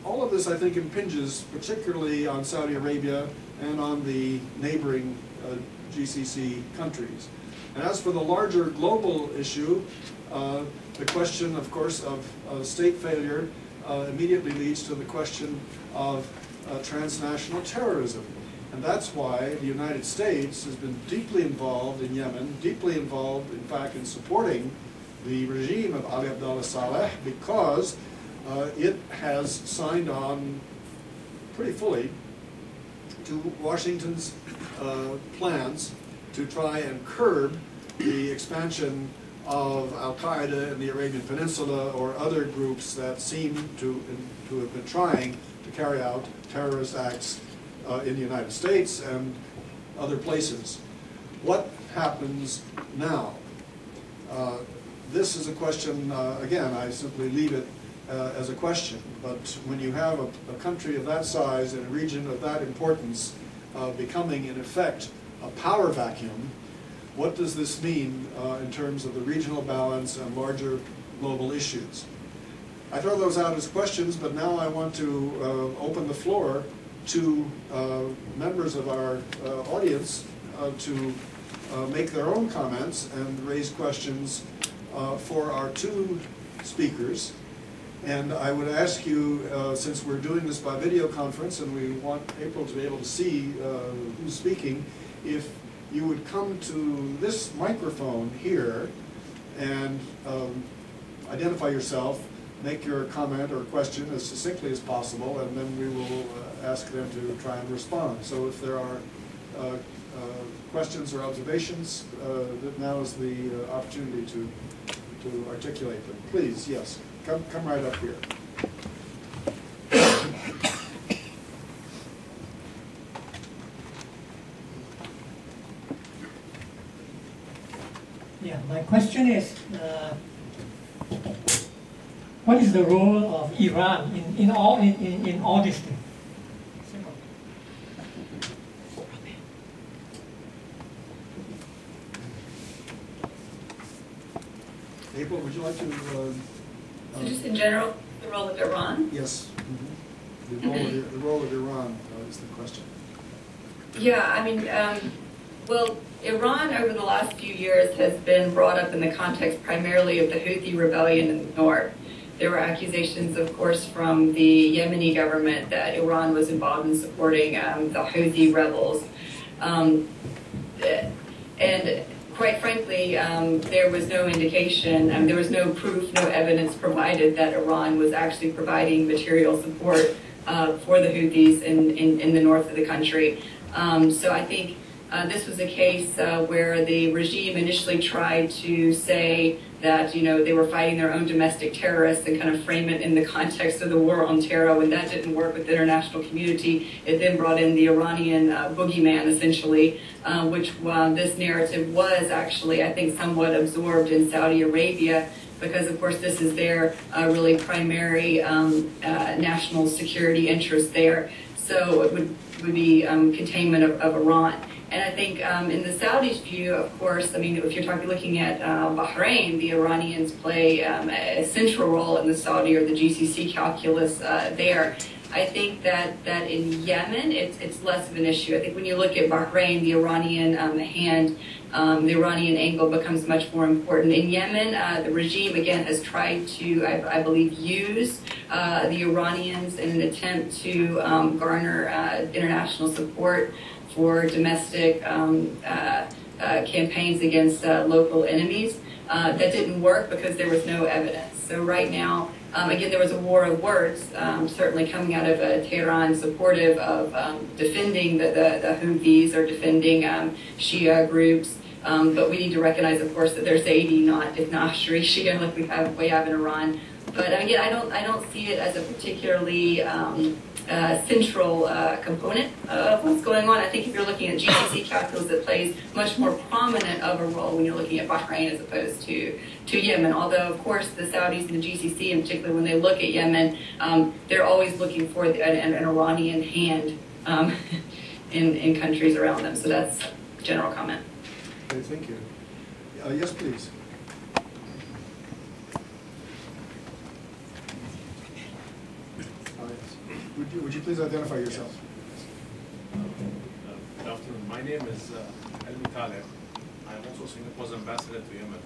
all of this, I think, impinges particularly on Saudi Arabia and on the neighboring GCC countries. And as for the larger global issue, the question, of course, of state failure immediately leads to the question of transnational terrorism. And that's why the United States has been deeply involved in Yemen, deeply involved, in fact, in supporting the regime of Ali Abdullah Saleh, because it has signed on pretty fully to Washington's plans to try and curb the expansion of Al-Qaeda in the Arabian Peninsula or other groups that seem to have been trying to carry out terrorist acts in the United States and other places. What happens now? This is a question, again, I simply leave it as a question, but when you have a country of that size and a region of that importance becoming, in effect, a power vacuum, what does this mean in terms of the regional balance and larger global issues? I throw those out as questions, but now I want to open the floor to members of our audience to make their own comments and raise questions for our 2 speakers. And I would ask you, since we're doing this by video conference and we want April to be able to see who's speaking, if you would come to this microphone here and identify yourself, make your comment or question as succinctly as possible, and then we will ask them to try and respond. So if there are questions or observations, now is the opportunity to articulate them. Please, yes, come right up here. Yeah, my question is, what is the role of Iran in all this thing? April, would you like to? So just in general, the role of Iran? Yes. The role of Iran is the question. Yeah, I mean, well, Iran over the last few years has been brought up in the context primarily of the Houthi rebellion in the north. There were accusations, of course, from the Yemeni government that Iran was involved in supporting the Houthi rebels. And quite frankly, there was no indication, there was no proof, no evidence provided that Iran was actually providing material support for the Houthis in the north of the country. So I think this was a case where the regime initially tried to say that, you know, they were fighting their own domestic terrorists and kind of frame it in the context of the war on terror. When that didn't work with the international community, it then brought in the Iranian boogeyman, essentially, which this narrative was actually, I think, somewhat absorbed in Saudi Arabia, because, of course, this is their really primary national security interest there. So it would be containment of Iran. And I think in the Saudis' view, of course, I mean, if you're looking at Bahrain, the Iranians play a central role in the Saudi or the GCC calculus there. I think that in Yemen, it's less of an issue. I think when you look at Bahrain, the Iranian the Iranian angle becomes much more important. In Yemen, the regime, again, has tried to, I believe, use the Iranians in an attempt to garner international support for domestic campaigns against local enemies. That didn't work because there was no evidence. So right now, again, there was a war of words, certainly coming out of Tehran, supportive of defending the Houthis or defending Shia groups. But we need to recognize, of course, that there's 80, not Shia Shia like we have in Iran. But again, I don't see it as a particularly central component of what's going on. I think if you're looking at GCC calculus, it plays much more prominent of a role when you're looking at Bahrain as opposed to Yemen. Although, of course, the Saudis and the GCC, and particularly when they look at Yemen, they're always looking for an Iranian hand in countries around them. So that's a general comment. Okay, thank you. Yes, please. Would you please identify yourself? Good afternoon. My name is Elmi Taleb. I am also Singapore's ambassador to Yemen.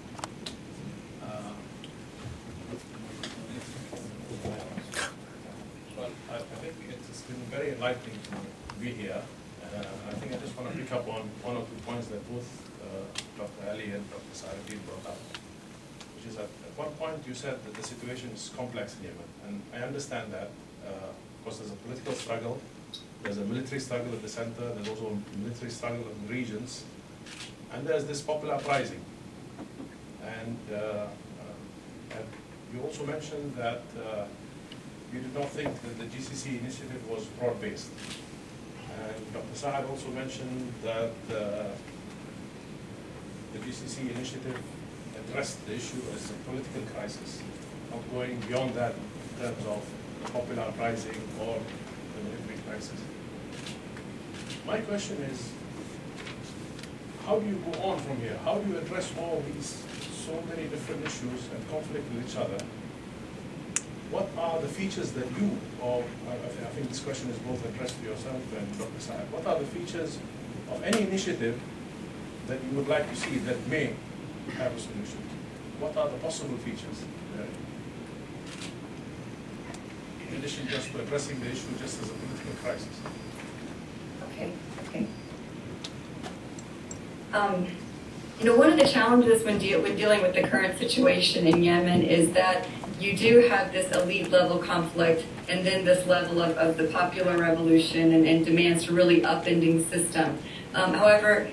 Well, I think it's been very enlightening to be here. I think I just want to pick up on one or two points that both Dr. Ali and Dr. Saadin brought up, which is at one point you said that the situation is complex in Yemen, and I understand that. Of course, there's a political struggle, there's a military struggle at the center, there's also a military struggle in the regions, and there's this popular uprising. And you also mentioned that you did not think that the GCC initiative was broad-based. And Dr. Saad also mentioned that the GCC initiative addressed the issue as a political crisis, not going beyond that in terms of popular uprising or the military crisis. My question is, how do you go on from here? How do you address all these so many different issues and conflict with each other? What are the features that you, or I think this question is both addressed to yourself and Dr. Saad, what are the features of any initiative that you would like to see that may have a solution? What are the possible features there? In addition just to addressing the issue just as a political crisis. Okay. You know, one of the challenges when dealing with the current situation in Yemen is that you do have this elite level conflict and then this level of the popular revolution and demands for really upending the system. However,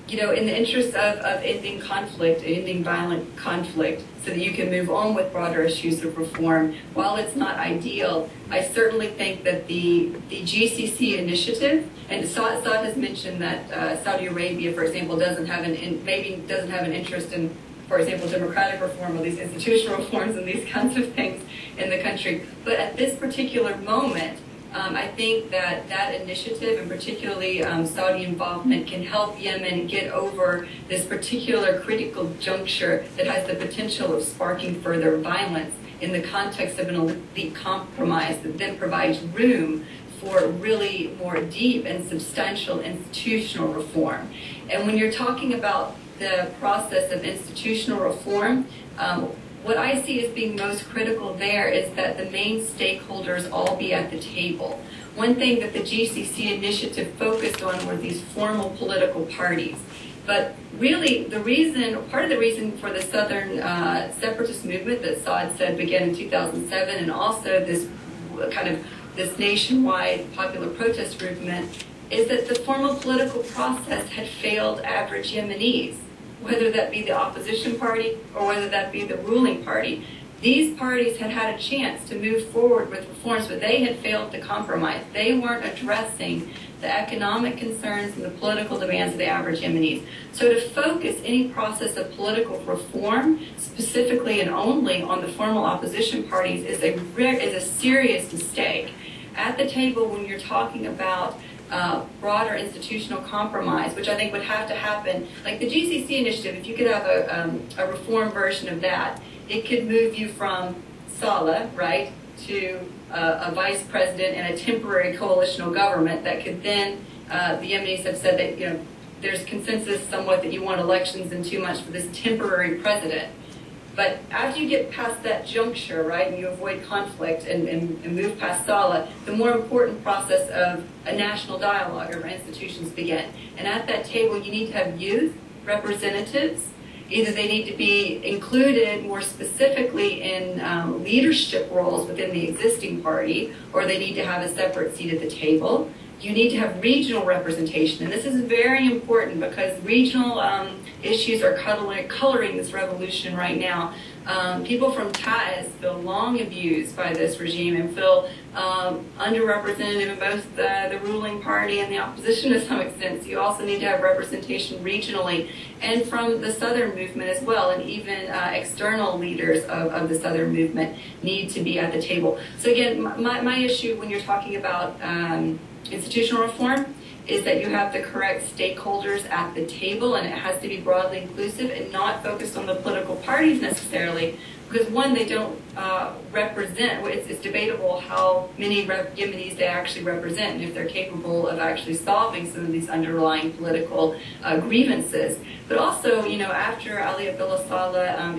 you know, in the interest of ending conflict, ending violent conflict, so that you can move on with broader issues of reform, while it's not ideal, I certainly think that the GCC initiative, and Saad has mentioned that Saudi Arabia, for example, doesn't have an interest in, for example, democratic reform or these institutional reforms and these kinds of things in the country. But at this particular moment, I think that that initiative, and particularly Saudi involvement, can help Yemen get over this particular critical juncture that has the potential of sparking further violence in the context of an elite compromise that then provides room for really more deep and substantial institutional reform. And when you're talking about the process of institutional reform, what I see as being most critical there is that the main stakeholders all be at the table. One thing that the GCC initiative focused on were these formal political parties. But really, part of the reason for the Southern separatist movement that Saad said began in 2007, and also this this nationwide popular protest movement, is that the formal political process had failed average Yemenis, whether that be the opposition party or whether that be the ruling party. These parties had had a chance to move forward with reforms, but they had failed to compromise. They weren't addressing the economic concerns and the political demands of the average Yemenis. So to focus any process of political reform specifically and only on the formal opposition parties is a serious mistake. At the table, when you're talking about broader institutional compromise, which I think would have to happen, like the GCC initiative, if you could have a reform version of that, it could move you from Saleh, right, to a vice president and a temporary coalitional government that could then, the Yemenis have said that, you know, there's consensus somewhat that you want elections in 2 months for this temporary president. But after you get past that juncture, right, and you avoid conflict and move past Saleh, the more important process of a national dialogue over institutions begin. And at that table, you need to have youth representatives. Either they need to be included more specifically in leadership roles within the existing party, or they need to have a separate seat at the table. You need to have regional representation, and this is very important because regional issues are coloring this revolution right now. People from Taiz feel long abused by this regime and feel underrepresented in both the ruling party and the opposition to some extent. So you also need to have representation regionally and from the Southern movement as well, and even external leaders of the Southern movement need to be at the table. So again, my issue when you're talking about institutional reform is that you have the correct stakeholders at the table, and it has to be broadly inclusive and not focused on the political parties necessarily, because one, they don't represent, it's debatable how many Yemenis they actually represent and if they're capable of actually solving some of these underlying political grievances. But also, you know, after Ali Abdullah Saleh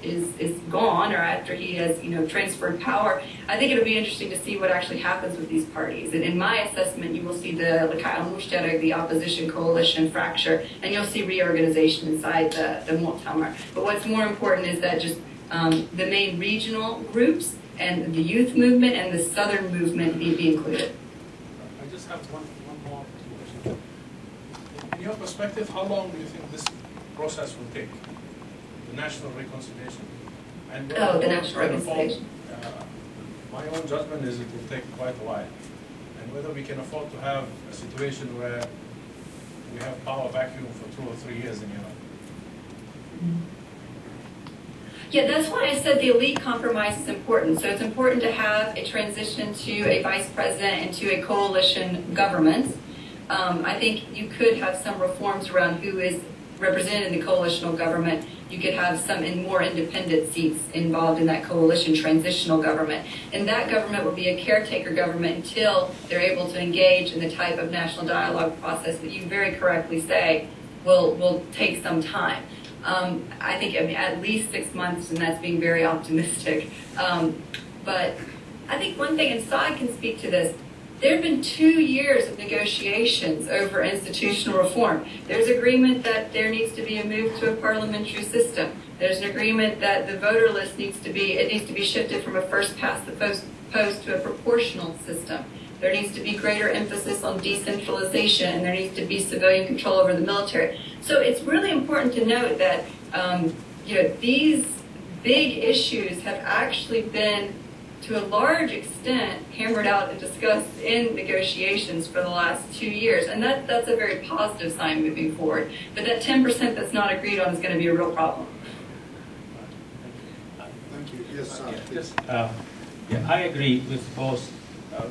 is gone, or after he has, you know, transferred power, I think it'll be interesting to see what actually happens with these parties. And in my assessment, you will see the Liqa al-Mushtarek, the opposition coalition, fracture, and you'll see reorganization inside the Mu'tamar. But what's more important is that just the main regional groups and the youth movement and the Southern movement need to be included. I just have one more question. In your perspective, how long do you think this process will take? The national reconciliation? And the national reconciliation. My own judgment is it will take quite a while. And whether we can afford to have a situation where we have power vacuum for 2 or 3 years in Yemen. Yeah, that's why I said the elite compromise is important. So it's important to have a transition to a vice president and to a coalition government. I think you could have some reforms around who is represented in the coalitional government. You could have some more independent seats involved in that coalition transitional government. And that government will be a caretaker government until they're able to engage in the type of national dialogue process that you very correctly say will take some time. I think at least 6 months, and that's being very optimistic. But I think one thing, and Saad can speak to this, There have been 2 years of negotiations over institutional reform. There's agreement that there needs to be a move to a parliamentary system. There's an agreement that the voter list needs to be shifted from a first past the post to a proportional system. There needs to be greater emphasis on decentralization, and there needs to be civilian control over the military. So it's really important to note that these big issues have actually been, to a large extent, hammered out and discussed in negotiations for the last 2 years. And that's a very positive sign moving forward. But that 10% that's not agreed on is going to be a real problem. Thank you. Yes, Yes, I agree with both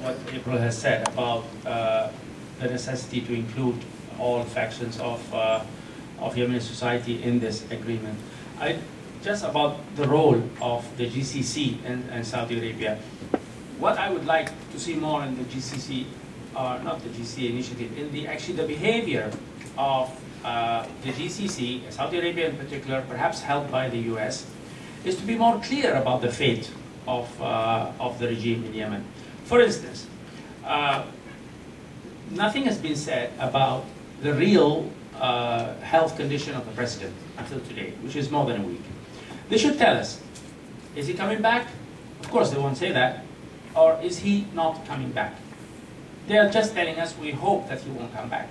what April has said about the necessity to include all factions of Yemeni society in this agreement. Just about the role of the GCC and Saudi Arabia. What I would like to see more in the GCC, not the GCC initiative, in actually the behavior of the GCC, Saudi Arabia in particular, perhaps helped by the US, is to be more clear about the fate of the regime in Yemen. For instance, nothing has been said about the real health condition of the president until today, which is more than a week. They should tell us, is he coming back? Of course they won't say that. Or is he not coming back? They are just telling us, we hope that he won't come back.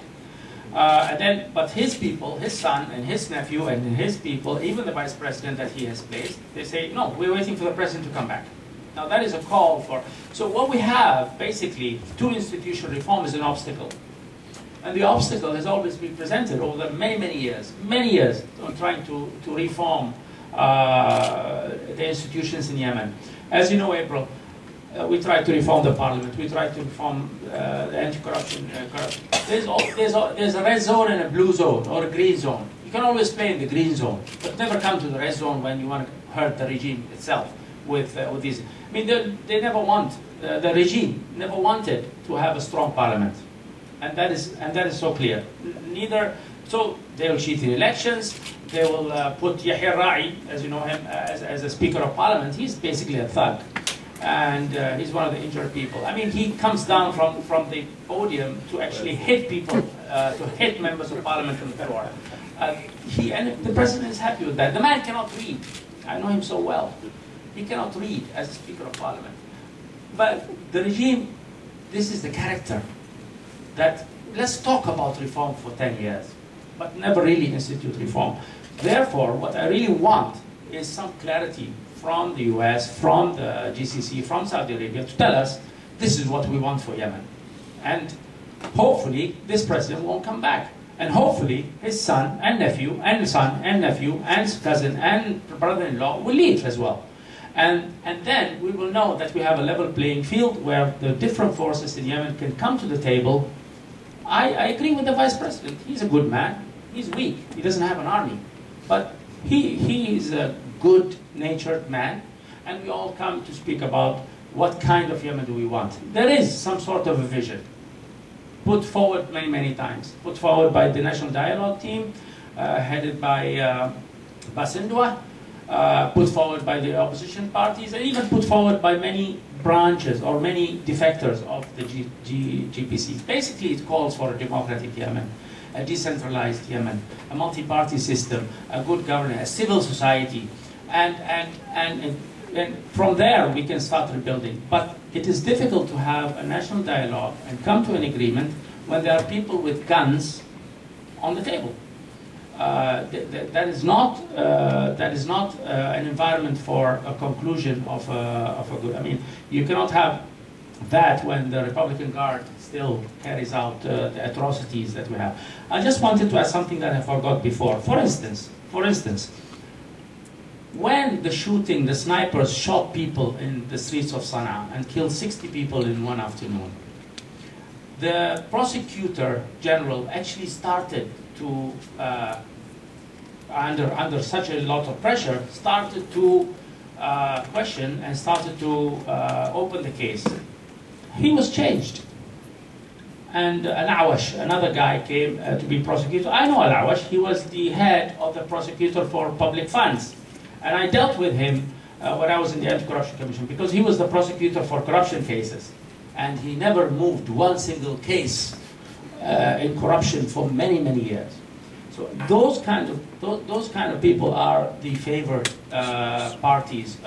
But his people, his son and his nephew and his people, even the vice president that he has placed, they say, no, we're waiting for the president to come back. Now that is a call for, so what we have basically to institutional reform is an obstacle. And the obstacle has always been presented over many years on trying to reform the institutions in Yemen. As you know, April, we tried to reform the parliament, we tried to reform the anti-corruption. There's a red zone and a blue zone, or a green zone. You can always play in the green zone, but never come to the red zone when you want to hurt the regime itself with these. I mean, they never want, the regime never wanted to have a strong parliament. And that is so clear. So they will cheat in elections. They will put Yahya Ra'i, as you know him, as a Speaker of Parliament. He's basically a thug, and he's one of the injured people. I mean, he comes down from the podium to actually hit people, to hit members of Parliament on the floor. And the president is happy with that. The man cannot read. I know him so well. He cannot read as a Speaker of Parliament. But the regime, this is the character. That let's talk about reform for 10 years, but never really institute reform. Therefore, what I really want is some clarity from the US, from the GCC, from Saudi Arabia to tell us this is what we want for Yemen. And hopefully this president won't come back. And hopefully his son and nephew and his cousin and brother-in-law will leave as well. And then we will know that we have a level playing field where the different forces in Yemen can come to the table. I agree with the vice president. He's a good man. He's weak. He doesn't have an army. But he is a good-natured man. And we all come to speak about what kind of Yemen do we want. There is some sort of a vision put forward many times. Put forward by the National Dialogue Team, headed by Basindwa, put forward by the opposition parties, and even put forward by many branches or many defectors of the GPC. Basically, it calls for a democratic Yemen, a decentralized Yemen, a multi-party system, a good governance, a civil society, and from there we can start rebuilding. But it is difficult to have a national dialogue and come to an agreement when there are people with guns on the table. That is not an environment for a conclusion of a good. I mean, you cannot have that when the Republican Guard still carries out the atrocities that we have. I just wanted to add something that I forgot before. For instance, when the snipers shot people in the streets of Sana'a and killed 60 people in one afternoon, the prosecutor general actually started to, under such a lot of pressure, started to question and started to open the case. He was changed. And Al-Awash, another guy, came to be prosecutor. I know Al-Awash. He was the head of the prosecutor for public funds. And I dealt with him when I was in the Anti-Corruption Commission, because he was the prosecutor for corruption cases. and he never moved one single case in corruption for many, many years. So those kind of people are the favored parties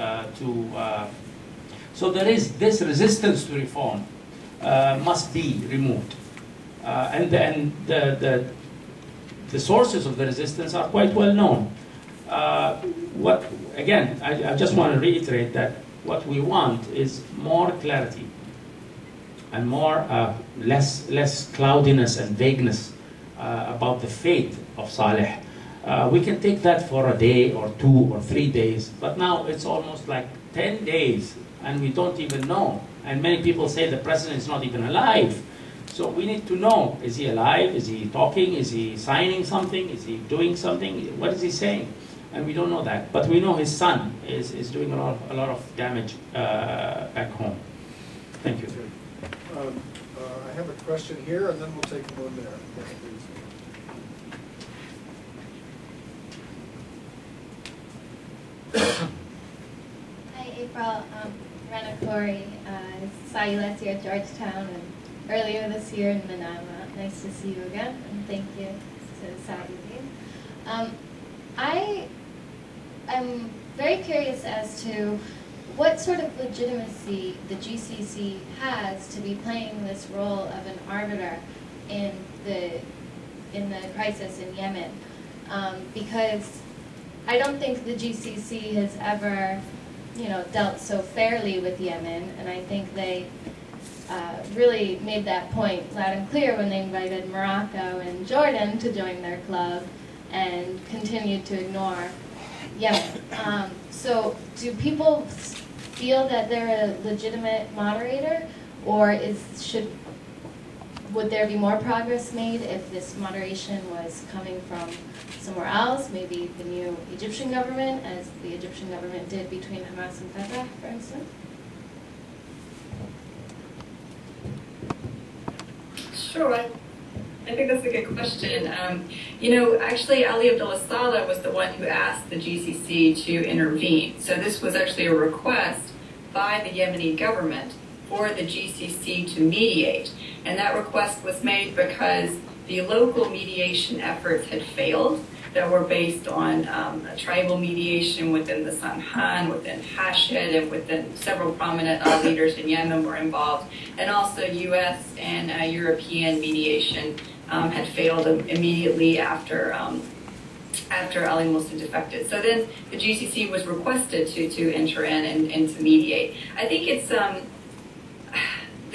so there is this resistance to reform must be removed, and the sources of the resistance are quite well known. Again, I just want to reiterate that what we want is more clarity and less cloudiness and vagueness about the fate of Saleh. We can take that for a day or 2 or 3 days, but now it's almost like 10 days and we don't even know. And many people say the president is not even alive. So we need to know, is he alive? Is he talking? Is he signing something? Is he doing something? What is he saying? And we don't know that. But we know his son is doing a lot of damage back home. Thank you. I have a question here, and then we'll take one there. Yes, please. Hi, April. Rana Corey. I saw you last year at Georgetown and earlier this year in Manama. Nice to see you again, and thank you to the Saudi team. I'm very curious as to what sort of legitimacy the GCC has to be playing this role of an arbiter in the crisis in Yemen, because I don't think the GCC has ever, dealt so fairly with Yemen, and I think they really made that point loud and clear when they invited Morocco and Jordan to join their club and continued to ignore Yemen. So do people feel that they're a legitimate moderator, or would there be more progress made if this moderation was coming from somewhere else, maybe the new Egyptian government, as the Egyptian government did between Hamas and Fatah, for instance? Sure. I think that's a good question. Actually, Ali Abdullah Saleh was the one who asked the GCC to intervene. So this was actually a request by the Yemeni government for the GCC to mediate. And that request was made because the local mediation efforts had failed that were based on tribal mediation within the Sanhan, within Hashid, and within several prominent leaders in Yemen were involved. And also U.S. and European mediation had failed immediately after Ali Muslim defected. So then the GCC was requested to enter in and to mediate. I think it's the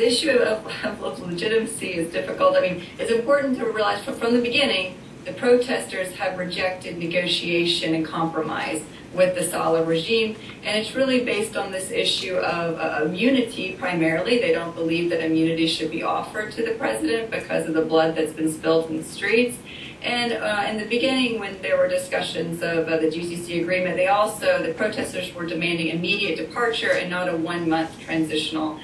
issue of legitimacy is difficult. I mean, it's important to realize from the beginning, the protesters have rejected negotiation and compromise with the Saleh regime, and it's really based on this issue of immunity primarily. They don't believe that immunity should be offered to the president because of the blood that's been spilled in the streets. And in the beginning, when there were discussions of the GCC agreement, the protesters were demanding immediate departure and not a 1-month transitional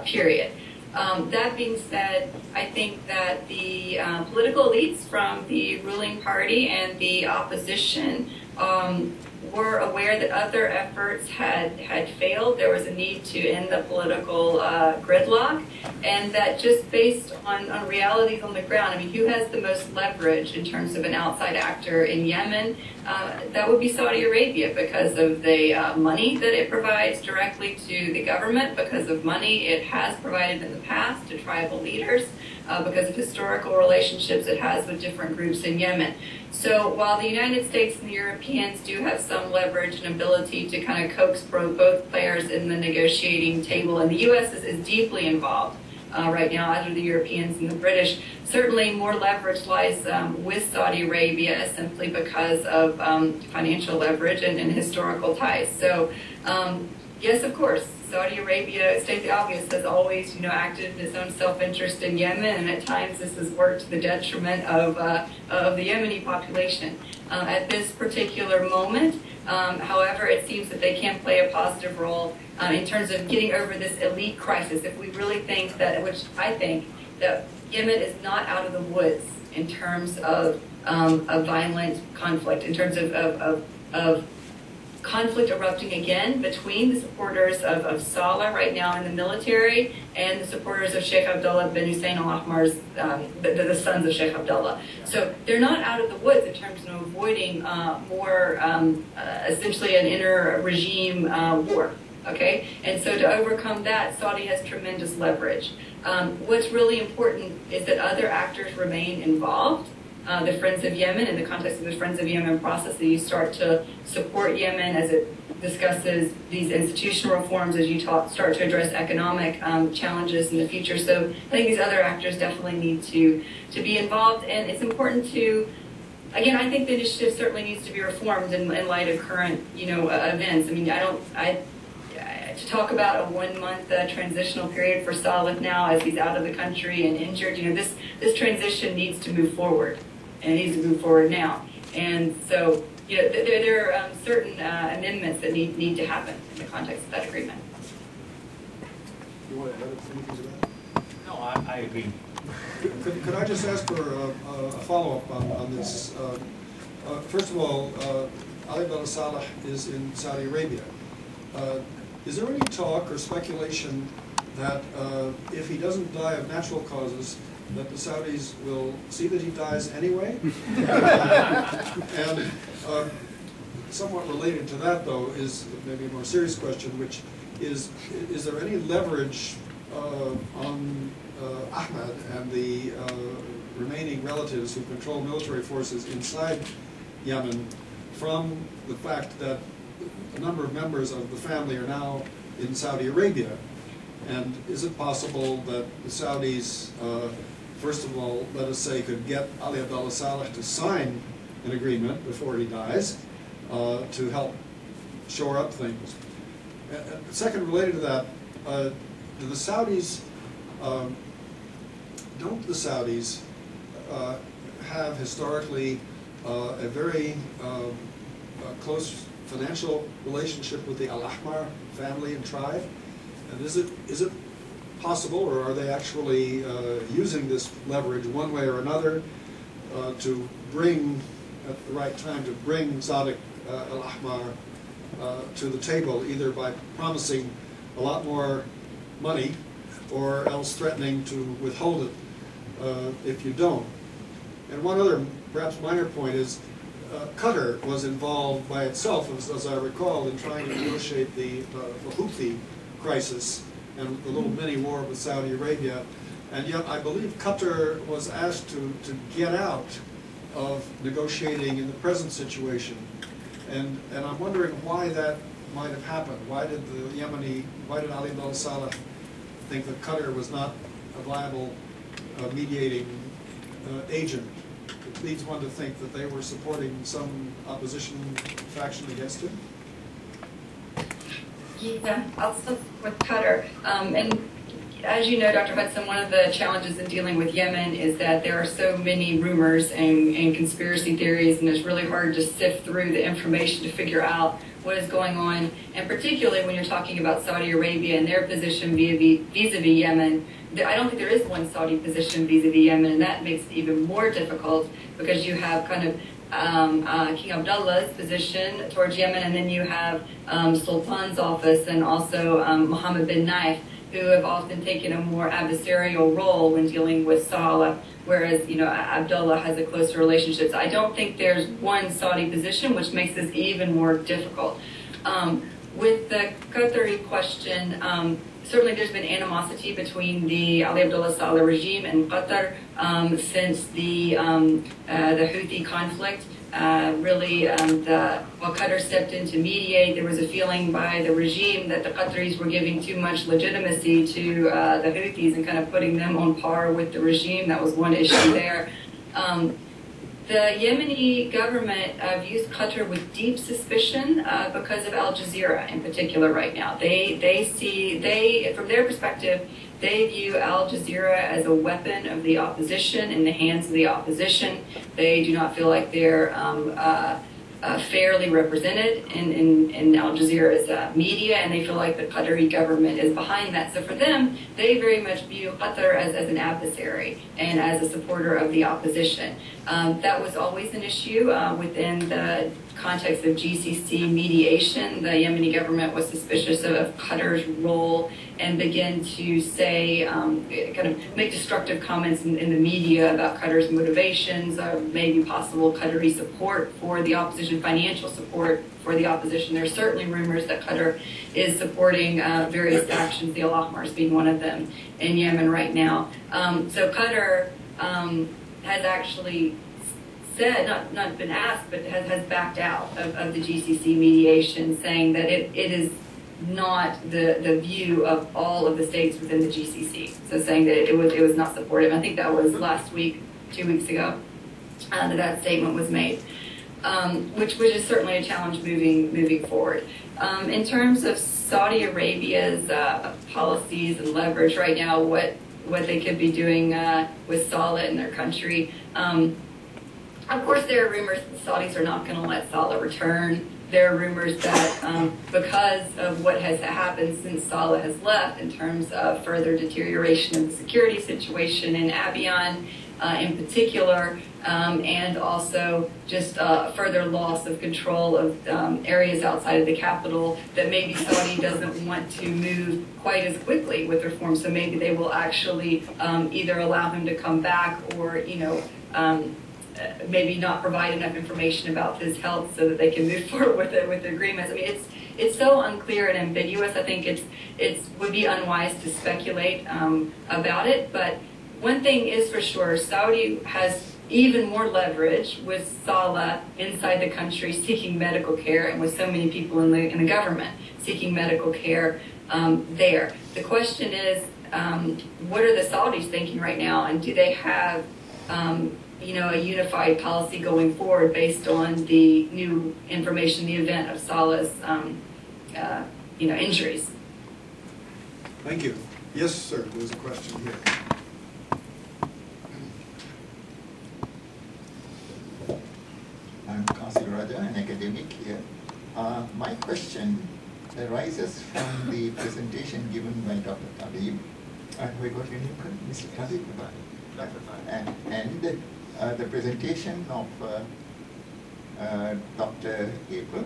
period. That being said, I think that the political elites from the ruling party and the opposition were aware that other efforts had failed. There was a need to end the political gridlock, and that just based on realities on the ground, I mean, who has the most leverage in terms of an outside actor in Yemen? That would be Saudi Arabia, because of the money that it provides directly to the government, because of money it has provided in the past to tribal leaders, because of historical relationships it has with different groups in Yemen. So while the United States and the Europeans do have some leverage and ability to kind of coax both players in the negotiating table, and the U.S. is deeply involved right now, either the Europeans and the British, certainly more leverage lies with Saudi Arabia simply because of financial leverage and historical ties. So yes, of course, Saudi Arabia, state the obvious, has always, acted in its own self-interest in Yemen, and at times this has worked to the detriment of the Yemeni population. At this particular moment, however, it seems that they can play a positive role in terms of getting over this elite crisis. If we really think that, which I think, that Yemen is not out of the woods in terms of violent conflict, in terms of conflict erupting again between the supporters of Saleh right now in the military and the supporters of Sheikh Abdullah bin Hussein al-Ahmar's, the sons of Sheikh Abdullah. So they're not out of the woods in terms of avoiding more essentially an inter-regime war. Okay, and so to overcome that, Saudi has tremendous leverage. What's really important is that other actors remain involved. The Friends of Yemen, in the context of the Friends of Yemen process, that you start to support Yemen as it discusses these institutional reforms, as you start to address economic challenges in the future. So I think these other actors definitely need to be involved, and it's important to, again, I think the initiative certainly needs to be reformed in light of current, events. I mean, to talk about a 1 month transitional period for Saleh now as he's out of the country and injured, this transition needs to move forward, and it needs to move forward now. And so, there are certain amendments that need to happen in the context of that agreement. You want to add anything to that? No, I agree. Could I just ask for a follow-up on this? First of all, Ali Abdullah Saleh is in Saudi Arabia. Is there any talk or speculation that if he doesn't die of natural causes, that the Saudis will see that he dies anyway? And somewhat related to that, though, is maybe a more serious question, which is there any leverage on Ahmed and the remaining relatives who control military forces inside Yemen from the fact that a number of members of the family are now in Saudi Arabia? And is it possible that the Saudis, first of all, let us say, could get Ali Abdullah Saleh to sign an agreement before he dies to help shore up things? Second, related to that, do the Saudis, don't the Saudis have historically a very close financial relationship with the Al-Ahmar family and tribe? And is it possible, or are they actually using this leverage one way or another to bring, at the right time, to bring Sadiq Al-Ahmar to the table, either by promising a lot more money or else threatening to withhold it if you don't? And one other, perhaps minor point is, Qatar was involved by itself, as I recall, in trying to negotiate the Houthi crisis and the little mini war with Saudi Arabia. And yet I believe Qatar was asked to get out of negotiating in the present situation. And I'm wondering why that might have happened. Why did Ali Abdullah Saleh think that Qatar was not a viable mediating agent? It leads one to think that they were supporting some opposition faction against him. Yeah, I'll start with Qatar. And as you know, Dr. Hudson, one of the challenges in dealing with Yemen is that there are so many rumors and conspiracy theories, and it's really hard to sift through the information to figure out what is going on. And particularly when you're talking about Saudi Arabia and their position vis-a-vis Yemen, I don't think there is one Saudi position vis-a-vis Yemen, and that makes it even more difficult because you have kind of King Abdullah's position towards Yemen, and then you have Sultan's office and also Mohammed bin Naif, who have often taken a more adversarial role when dealing with Saleh, whereas Abdullah has a closer relationship. So I don't think there's one Saudi position, which makes this even more difficult. With the Qatari question, certainly there's been animosity between the Ali Abdullah Saleh regime and Qatar since the Houthi conflict. While Qatar stepped in to mediate, there was a feeling by the regime that the Qataris were giving too much legitimacy to the Houthis and kind of putting them on par with the regime. That was one issue there. The Yemeni government views Qatar with deep suspicion because of Al Jazeera in particular right now. From their perspective, they view Al Jazeera as a weapon of the opposition in the hands of the opposition. They do not feel like they're fairly represented in Al Jazeera's media, and they feel like the Qatari government is behind that. So for them, they very much view Qatar as an adversary and as a supporter of the opposition. That was always an issue within the context of GCC mediation. The Yemeni government was suspicious of Qatar's role and began to say, kind of make destructive comments in the media about Qatar's motivations, maybe possible Qatari support for the opposition, financial support for the opposition. There's certainly rumors that Qatar is supporting various actions, the Al-Ahmars being one of them, in Yemen right now. So Qatar has actually said, not been asked, but has backed out of the GCC mediation, saying that it is not the view of all of the states within the GCC. So saying that it was not supportive. I think that was last week, 2 weeks ago, that statement was made, which is certainly a challenge moving forward. In terms of Saudi Arabia's policies and leverage right now, what they could be doing with Saleh in their country. Of course, there are rumors that the Saudis are not going to let Saleh return. There are rumors that because of what has happened since Saleh has left in terms of further deterioration of the security situation in Abiyan in particular, and also just further loss of control of areas outside of the capital, that maybe Saudi doesn't want to move quite as quickly with reform. So maybe they will actually either allow him to come back or, maybe not provide enough information about his health so that they can move forward with the agreements. I mean, it's so unclear and ambiguous. I think it would be unwise to speculate about it. But one thing is for sure, Saudi has even more leverage with Saleh inside the country seeking medical care, and with so many people in the government seeking medical care there. The question is, what are the Saudis thinking right now, and do they have a unified policy going forward based on the new information, the event of Saleh's, injuries? Thank you. Yes, sir. There's a question here. I'm Kasir Raja, an academic here. My question arises from the presentation given by Dr. Talib. Have we got your name, Mr. Talib? And the presentation of Dr. April,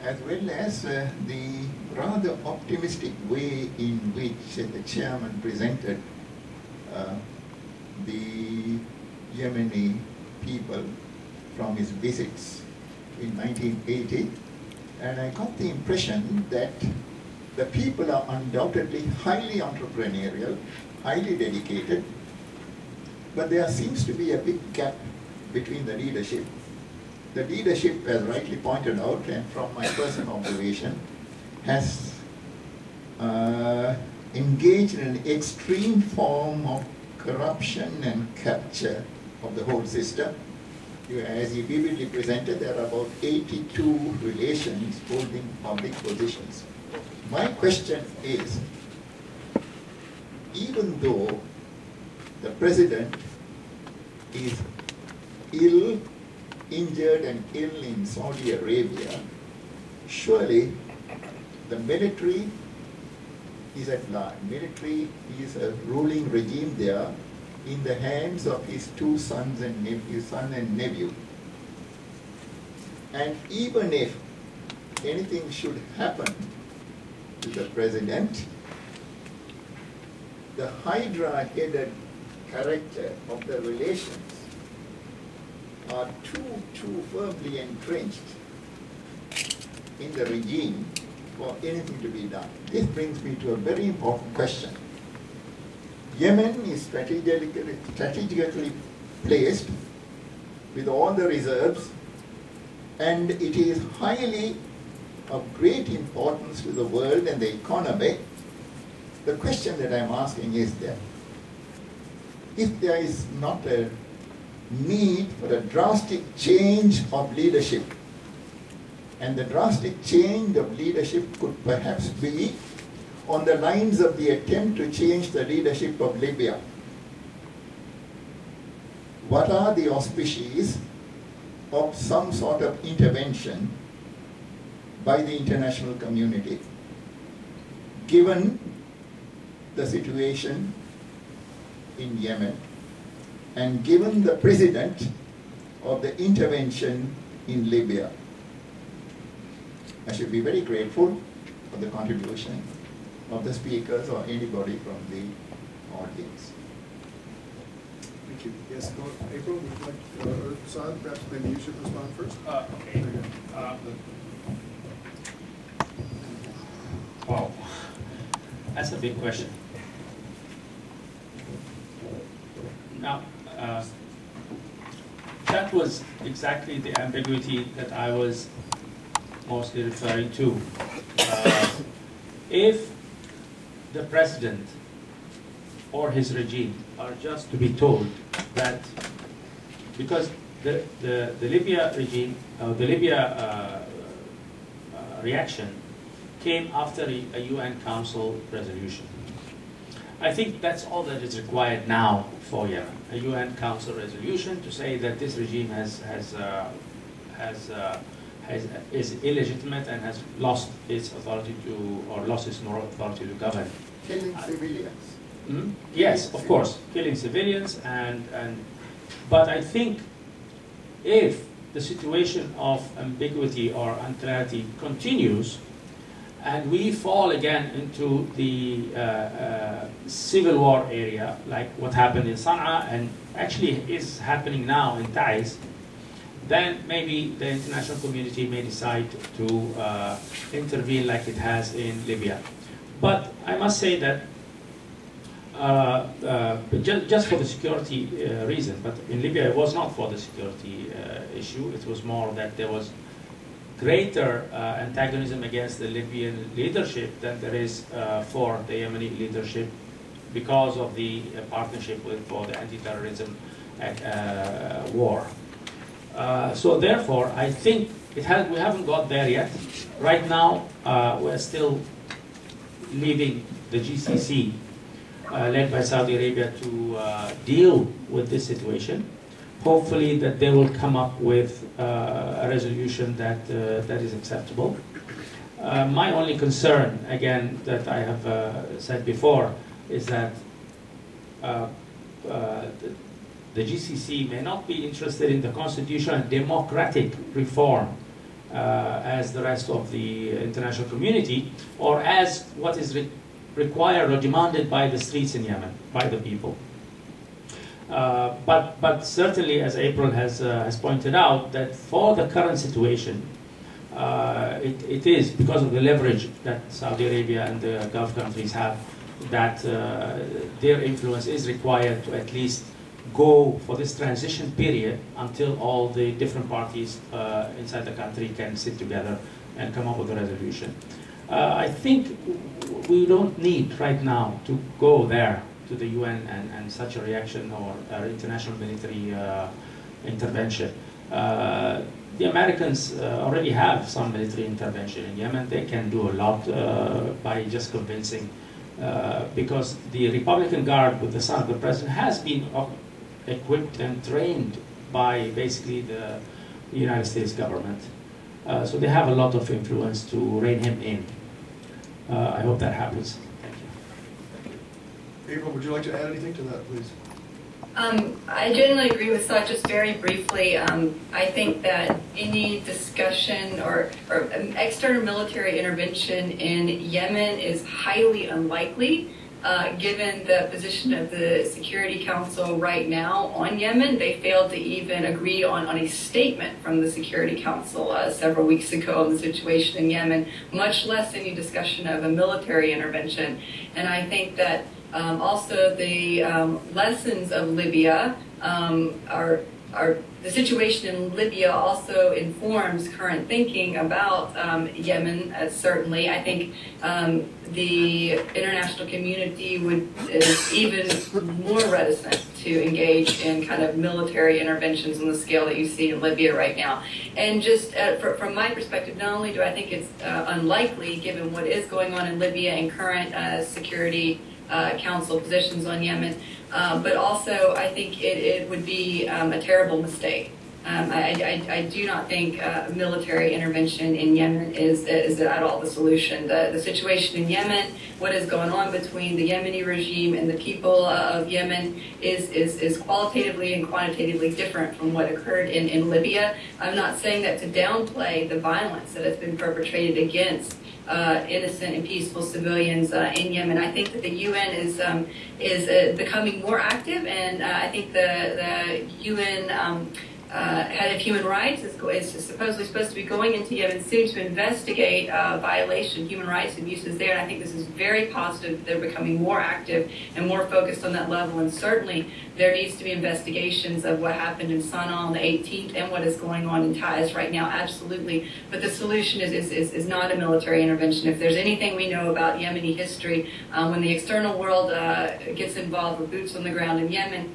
as well as the rather optimistic way in which the chairman presented the Yemeni people from his visits in 1980. And I got the impression that the people are undoubtedly highly entrepreneurial, highly dedicated, but there seems to be a big gap between the leadership. The leadership, as rightly pointed out, and from my personal observation, has engaged in an extreme form of corruption and capture of the whole system. As you vividly presented, there are about 82 relations holding public positions. My question is, even though the president is injured and ill in Saudi Arabia, surely the military is at large. Military is a ruling regime there in the hands of his two sons and nephew, son and nephew. And even if anything should happen to the president, the hydra-headed character of the relations are too firmly entrenched in the regime for anything to be done. This brings me to a very important question. Yemen is strategically placed with all the reserves, and it is highly of great importance to the world and the economy. The question that I'm asking is that if there is not a need for a drastic change of leadership, and the drastic change of leadership could perhaps be on the lines of the attempt to change the leadership of Libya. What are the auspices of some sort of intervention by the international community, given the situation in Yemen and given the precedent of the intervention in Libya. I should be very grateful for the contribution of the speakers or anybody from the audience. Thank you. Yes, go on. April, would you like, or Saad, perhaps maybe you should respond first? Okay. Wow, that's a big question. Now, that was exactly the ambiguity that I was mostly referring to. If the president or his regime are just to be told that, because the Libya regime, the Libya reaction came after a UN Council resolution. I think that's all that is required now for Yemen, a UN Council resolution to say that this regime is illegitimate and has lost its authority to, or lost its moral authority to govern. Killing civilians. Yes, of course, killing civilians, but I think if the situation of ambiguity or unclarity continues, and we fall again into the civil war area, like what happened in Sana'a, and actually is happening now in Taiz, then maybe the international community may decide to intervene like it has in Libya. But I must say that just for the security reason, but in Libya it was not for the security issue, it was more that there was greater antagonism against the Libyan leadership than there is for the Yemeni leadership because of the partnership for the anti-terrorism war. So therefore, I think we haven't got there yet. Right now, we're still leaving the GCC, led by Saudi Arabia, to deal with this situation. Hopefully that they will come up with a resolution that is acceptable. My only concern, again, that I have said before, is that the GCC may not be interested in the constitutional and democratic reform as the rest of the international community, or as what is required or demanded by the streets in Yemen, by the people. But certainly, as April has pointed out, that for the current situation, it is because of the leverage that Saudi Arabia and the Gulf countries have, that their influence is required to at least go for this transition period until all the different parties inside the country can sit together and come up with a resolution. I think we don't need right now to go there to the UN and such a reaction or international military intervention. The Americans already have some military intervention in Yemen. They can do a lot by just convincing, because the Republican Guard with the son of the president has been equipped and trained by basically the United States government. So they have a lot of influence to rein him in. I hope that happens. April, would you like to add anything to that, please? I generally agree with Saad. Just very briefly, I think that any discussion or external military intervention in Yemen is highly unlikely, given the position of the Security Council right now on Yemen. They failed to even agree on a statement from the Security Council several weeks ago on the situation in Yemen, much less any discussion of a military intervention. And I think that also the lessons of Libya are the situation in Libya also informs current thinking about Yemen. Certainly, I think the international community is even more reticent to engage in kind of military interventions on the scale that you see in Libya right now. And just from my perspective, not only do I think it's unlikely, given what is going on in Libya and current Security Council positions on Yemen, but also I think it would be a terrible mistake I do not think military intervention in Yemen is at all the solution. The situation in Yemen, what is going on between the Yemeni regime and the people of Yemen is qualitatively and quantitatively different from what occurred in Libya. I'm not saying that to downplay the violence that has been perpetrated against innocent and peaceful civilians in Yemen. I think that the UN is becoming more active, and I think the UN head of human rights is supposedly supposed to be going into Yemen soon to investigate human rights abuses there. And I think this is very positive. They're becoming more active and more focused on that level. And certainly there needs to be investigations of what happened in Sana'a on the 18th and what is going on in Taiz right now. Absolutely. But the solution is not a military intervention. If there's anything we know about Yemeni history, when the external world gets involved with boots on the ground in Yemen,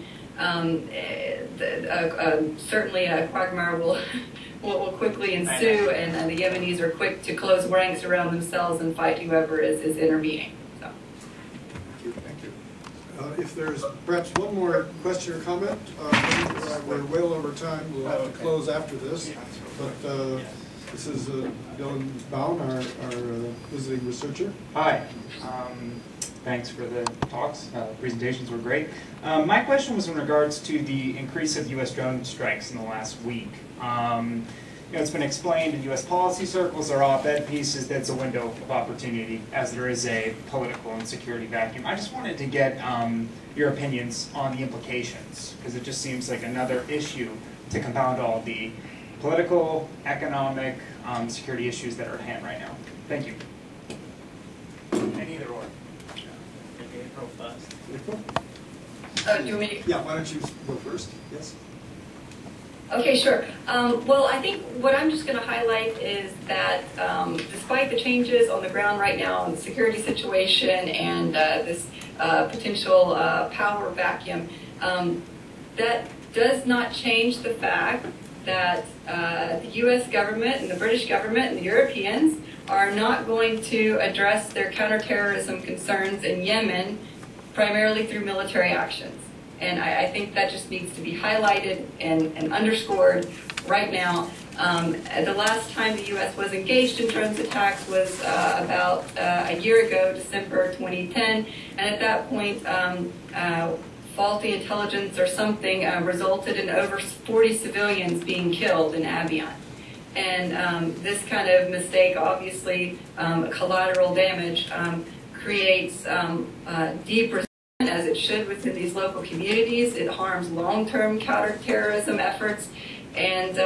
certainly a quagmire will quickly ensue, and the Yemenis are quick to close ranks around themselves and fight whoever is intervening. So. Thank you. If there's perhaps one more question or comment, we're well over time. We'll have to close after this. But this is Dylan Baum, our visiting researcher. Hi. Thanks for the talks. Presentations were great. My question was in regards to the increase of U.S. drone strikes in the last week. It's been explained in U.S. policy circles or op-ed pieces that it's a window of opportunity, as there is a political and security vacuum. I just wanted to get your opinions on the implications, because it just seems like another issue to compound all the political, economic, security issues that are at hand right now. Thank you. And either or. April first. April? Do you want me to? Yeah, why don't you go first? Yes. Okay, sure. Well, I think what I'm just going to highlight is that despite the changes on the ground right now in the security situation and this potential power vacuum, that does not change the fact that the U.S. government and the British government and the Europeans are not going to address their counterterrorism concerns in Yemen primarily through military actions. And I think that just needs to be highlighted and underscored right now. The last time the U.S. was engaged in drones attacks was about a year ago, December 2010. And at that point, faulty intelligence or something resulted in over 40 civilians being killed in Abiyan. And this kind of mistake, obviously collateral damage, creates deep resentment, as it should within these local communities. It harms long-term counterterrorism efforts. And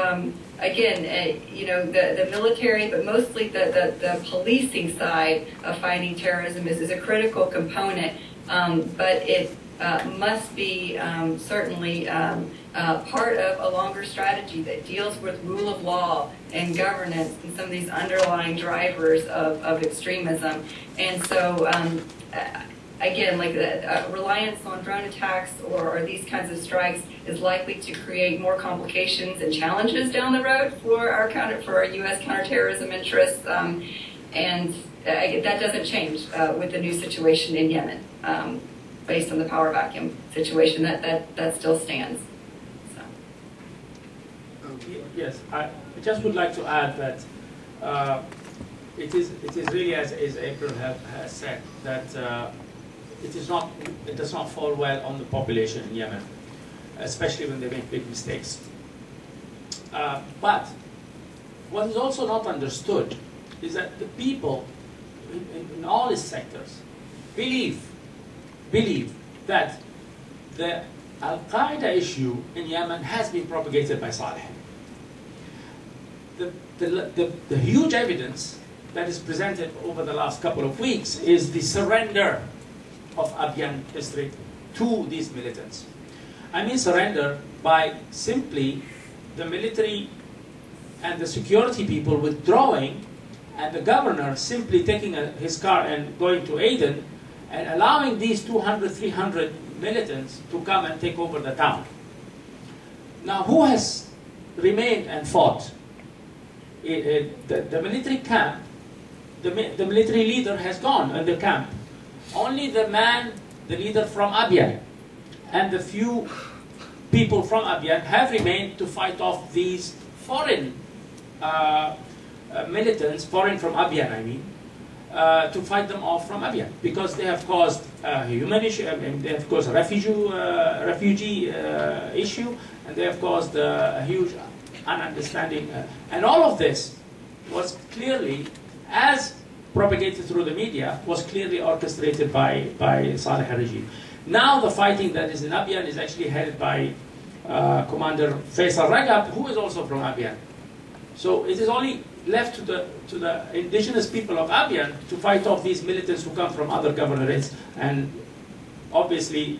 again, the military, but mostly the policing side of fighting terrorism is a critical component. But it must be certainly part of a longer strategy that deals with rule of law and governance and some of these underlying drivers of extremism. And so, again, like the reliance on drone attacks or these kinds of strikes is likely to create more complications and challenges down the road for our U.S. counterterrorism interests. And that doesn't change with the new situation in Yemen. Based on the power vacuum situation, that still stands. So. Yes, I just would like to add that it is really as April has said, that it does not fall well on the population in Yemen, especially when they make big mistakes. But what is also not understood is that the people in all these sectors believe that the Al-Qaeda issue in Yemen has been propagated by Saleh. The huge evidence that is presented over the last couple of weeks is the surrender of Abiyan district to these militants. I mean surrender by simply the military and the security people withdrawing, and the governor simply taking his car and going to Aden and allowing these 200, 300 militants to come and take over the town. Now, who has remained and fought? The military camp, the military leader has gone in the camp. Only the leader from Abiyan, and the few people from Abiyan have remained to fight off these foreign militants, foreign from Abiyan, I mean, to fight them off from Abiyan, because they have caused a human issue, they have caused a refugee issue, and they have caused a huge ununderstanding. And all of this was clearly, as propagated through the media, was clearly orchestrated by Saleh regime. Now the fighting that is in Abiyan is actually headed by Commander Faisal Ragab, who is also from Abiyan. So it is only left to the indigenous people of Abiyan to fight off these militants who come from other governorates, and obviously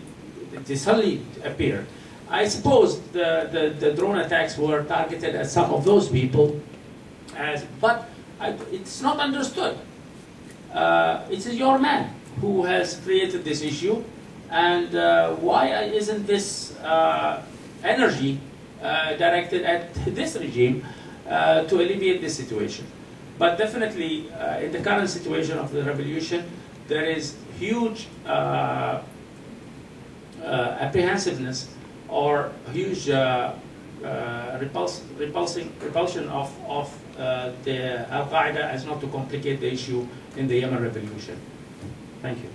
they suddenly appeared. I suppose the drone attacks were targeted at some of those people, but it's not understood. It is your man who has created this issue, and why isn't this energy directed at this regime to alleviate this situation? But definitely, in the current situation of the revolution, there is huge apprehensiveness or huge repulsion of the Al-Qaeda as not to complicate the issue in the Yemen revolution. Thank you.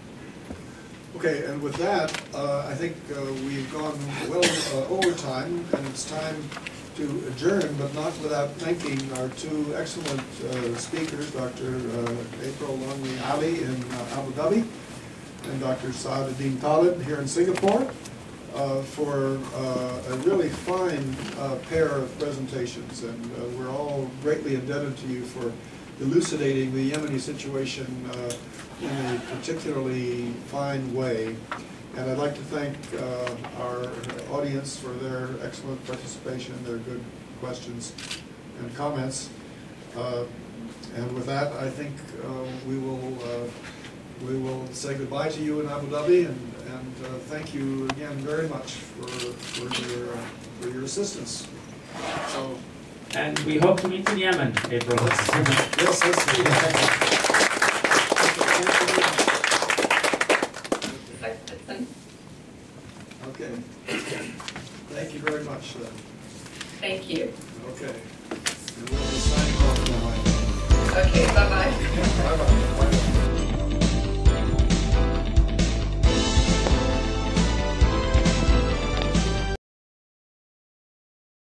Okay, and with that, I think we've gone well over time, and it's time to adjourn, but not without thanking our two excellent speakers, Dr. April Longley Ali in Abu Dhabi and Dr. Saaduddin Khalid here in Singapore, for a really fine pair of presentations, and we're all greatly indebted to you for elucidating the Yemeni situation in a particularly fine way. And I'd like to thank our audience for their excellent participation, their good questions and comments. And with that, I think we will say goodbye to you in Abu Dhabi, and thank you again very much for your assistance. So, and we hope to meet in Yemen, April. Yes, let's do that. Okay. Thank you very much. Thank you. Okay. And we'll be signing off now. Okay, bye-bye. Bye-bye.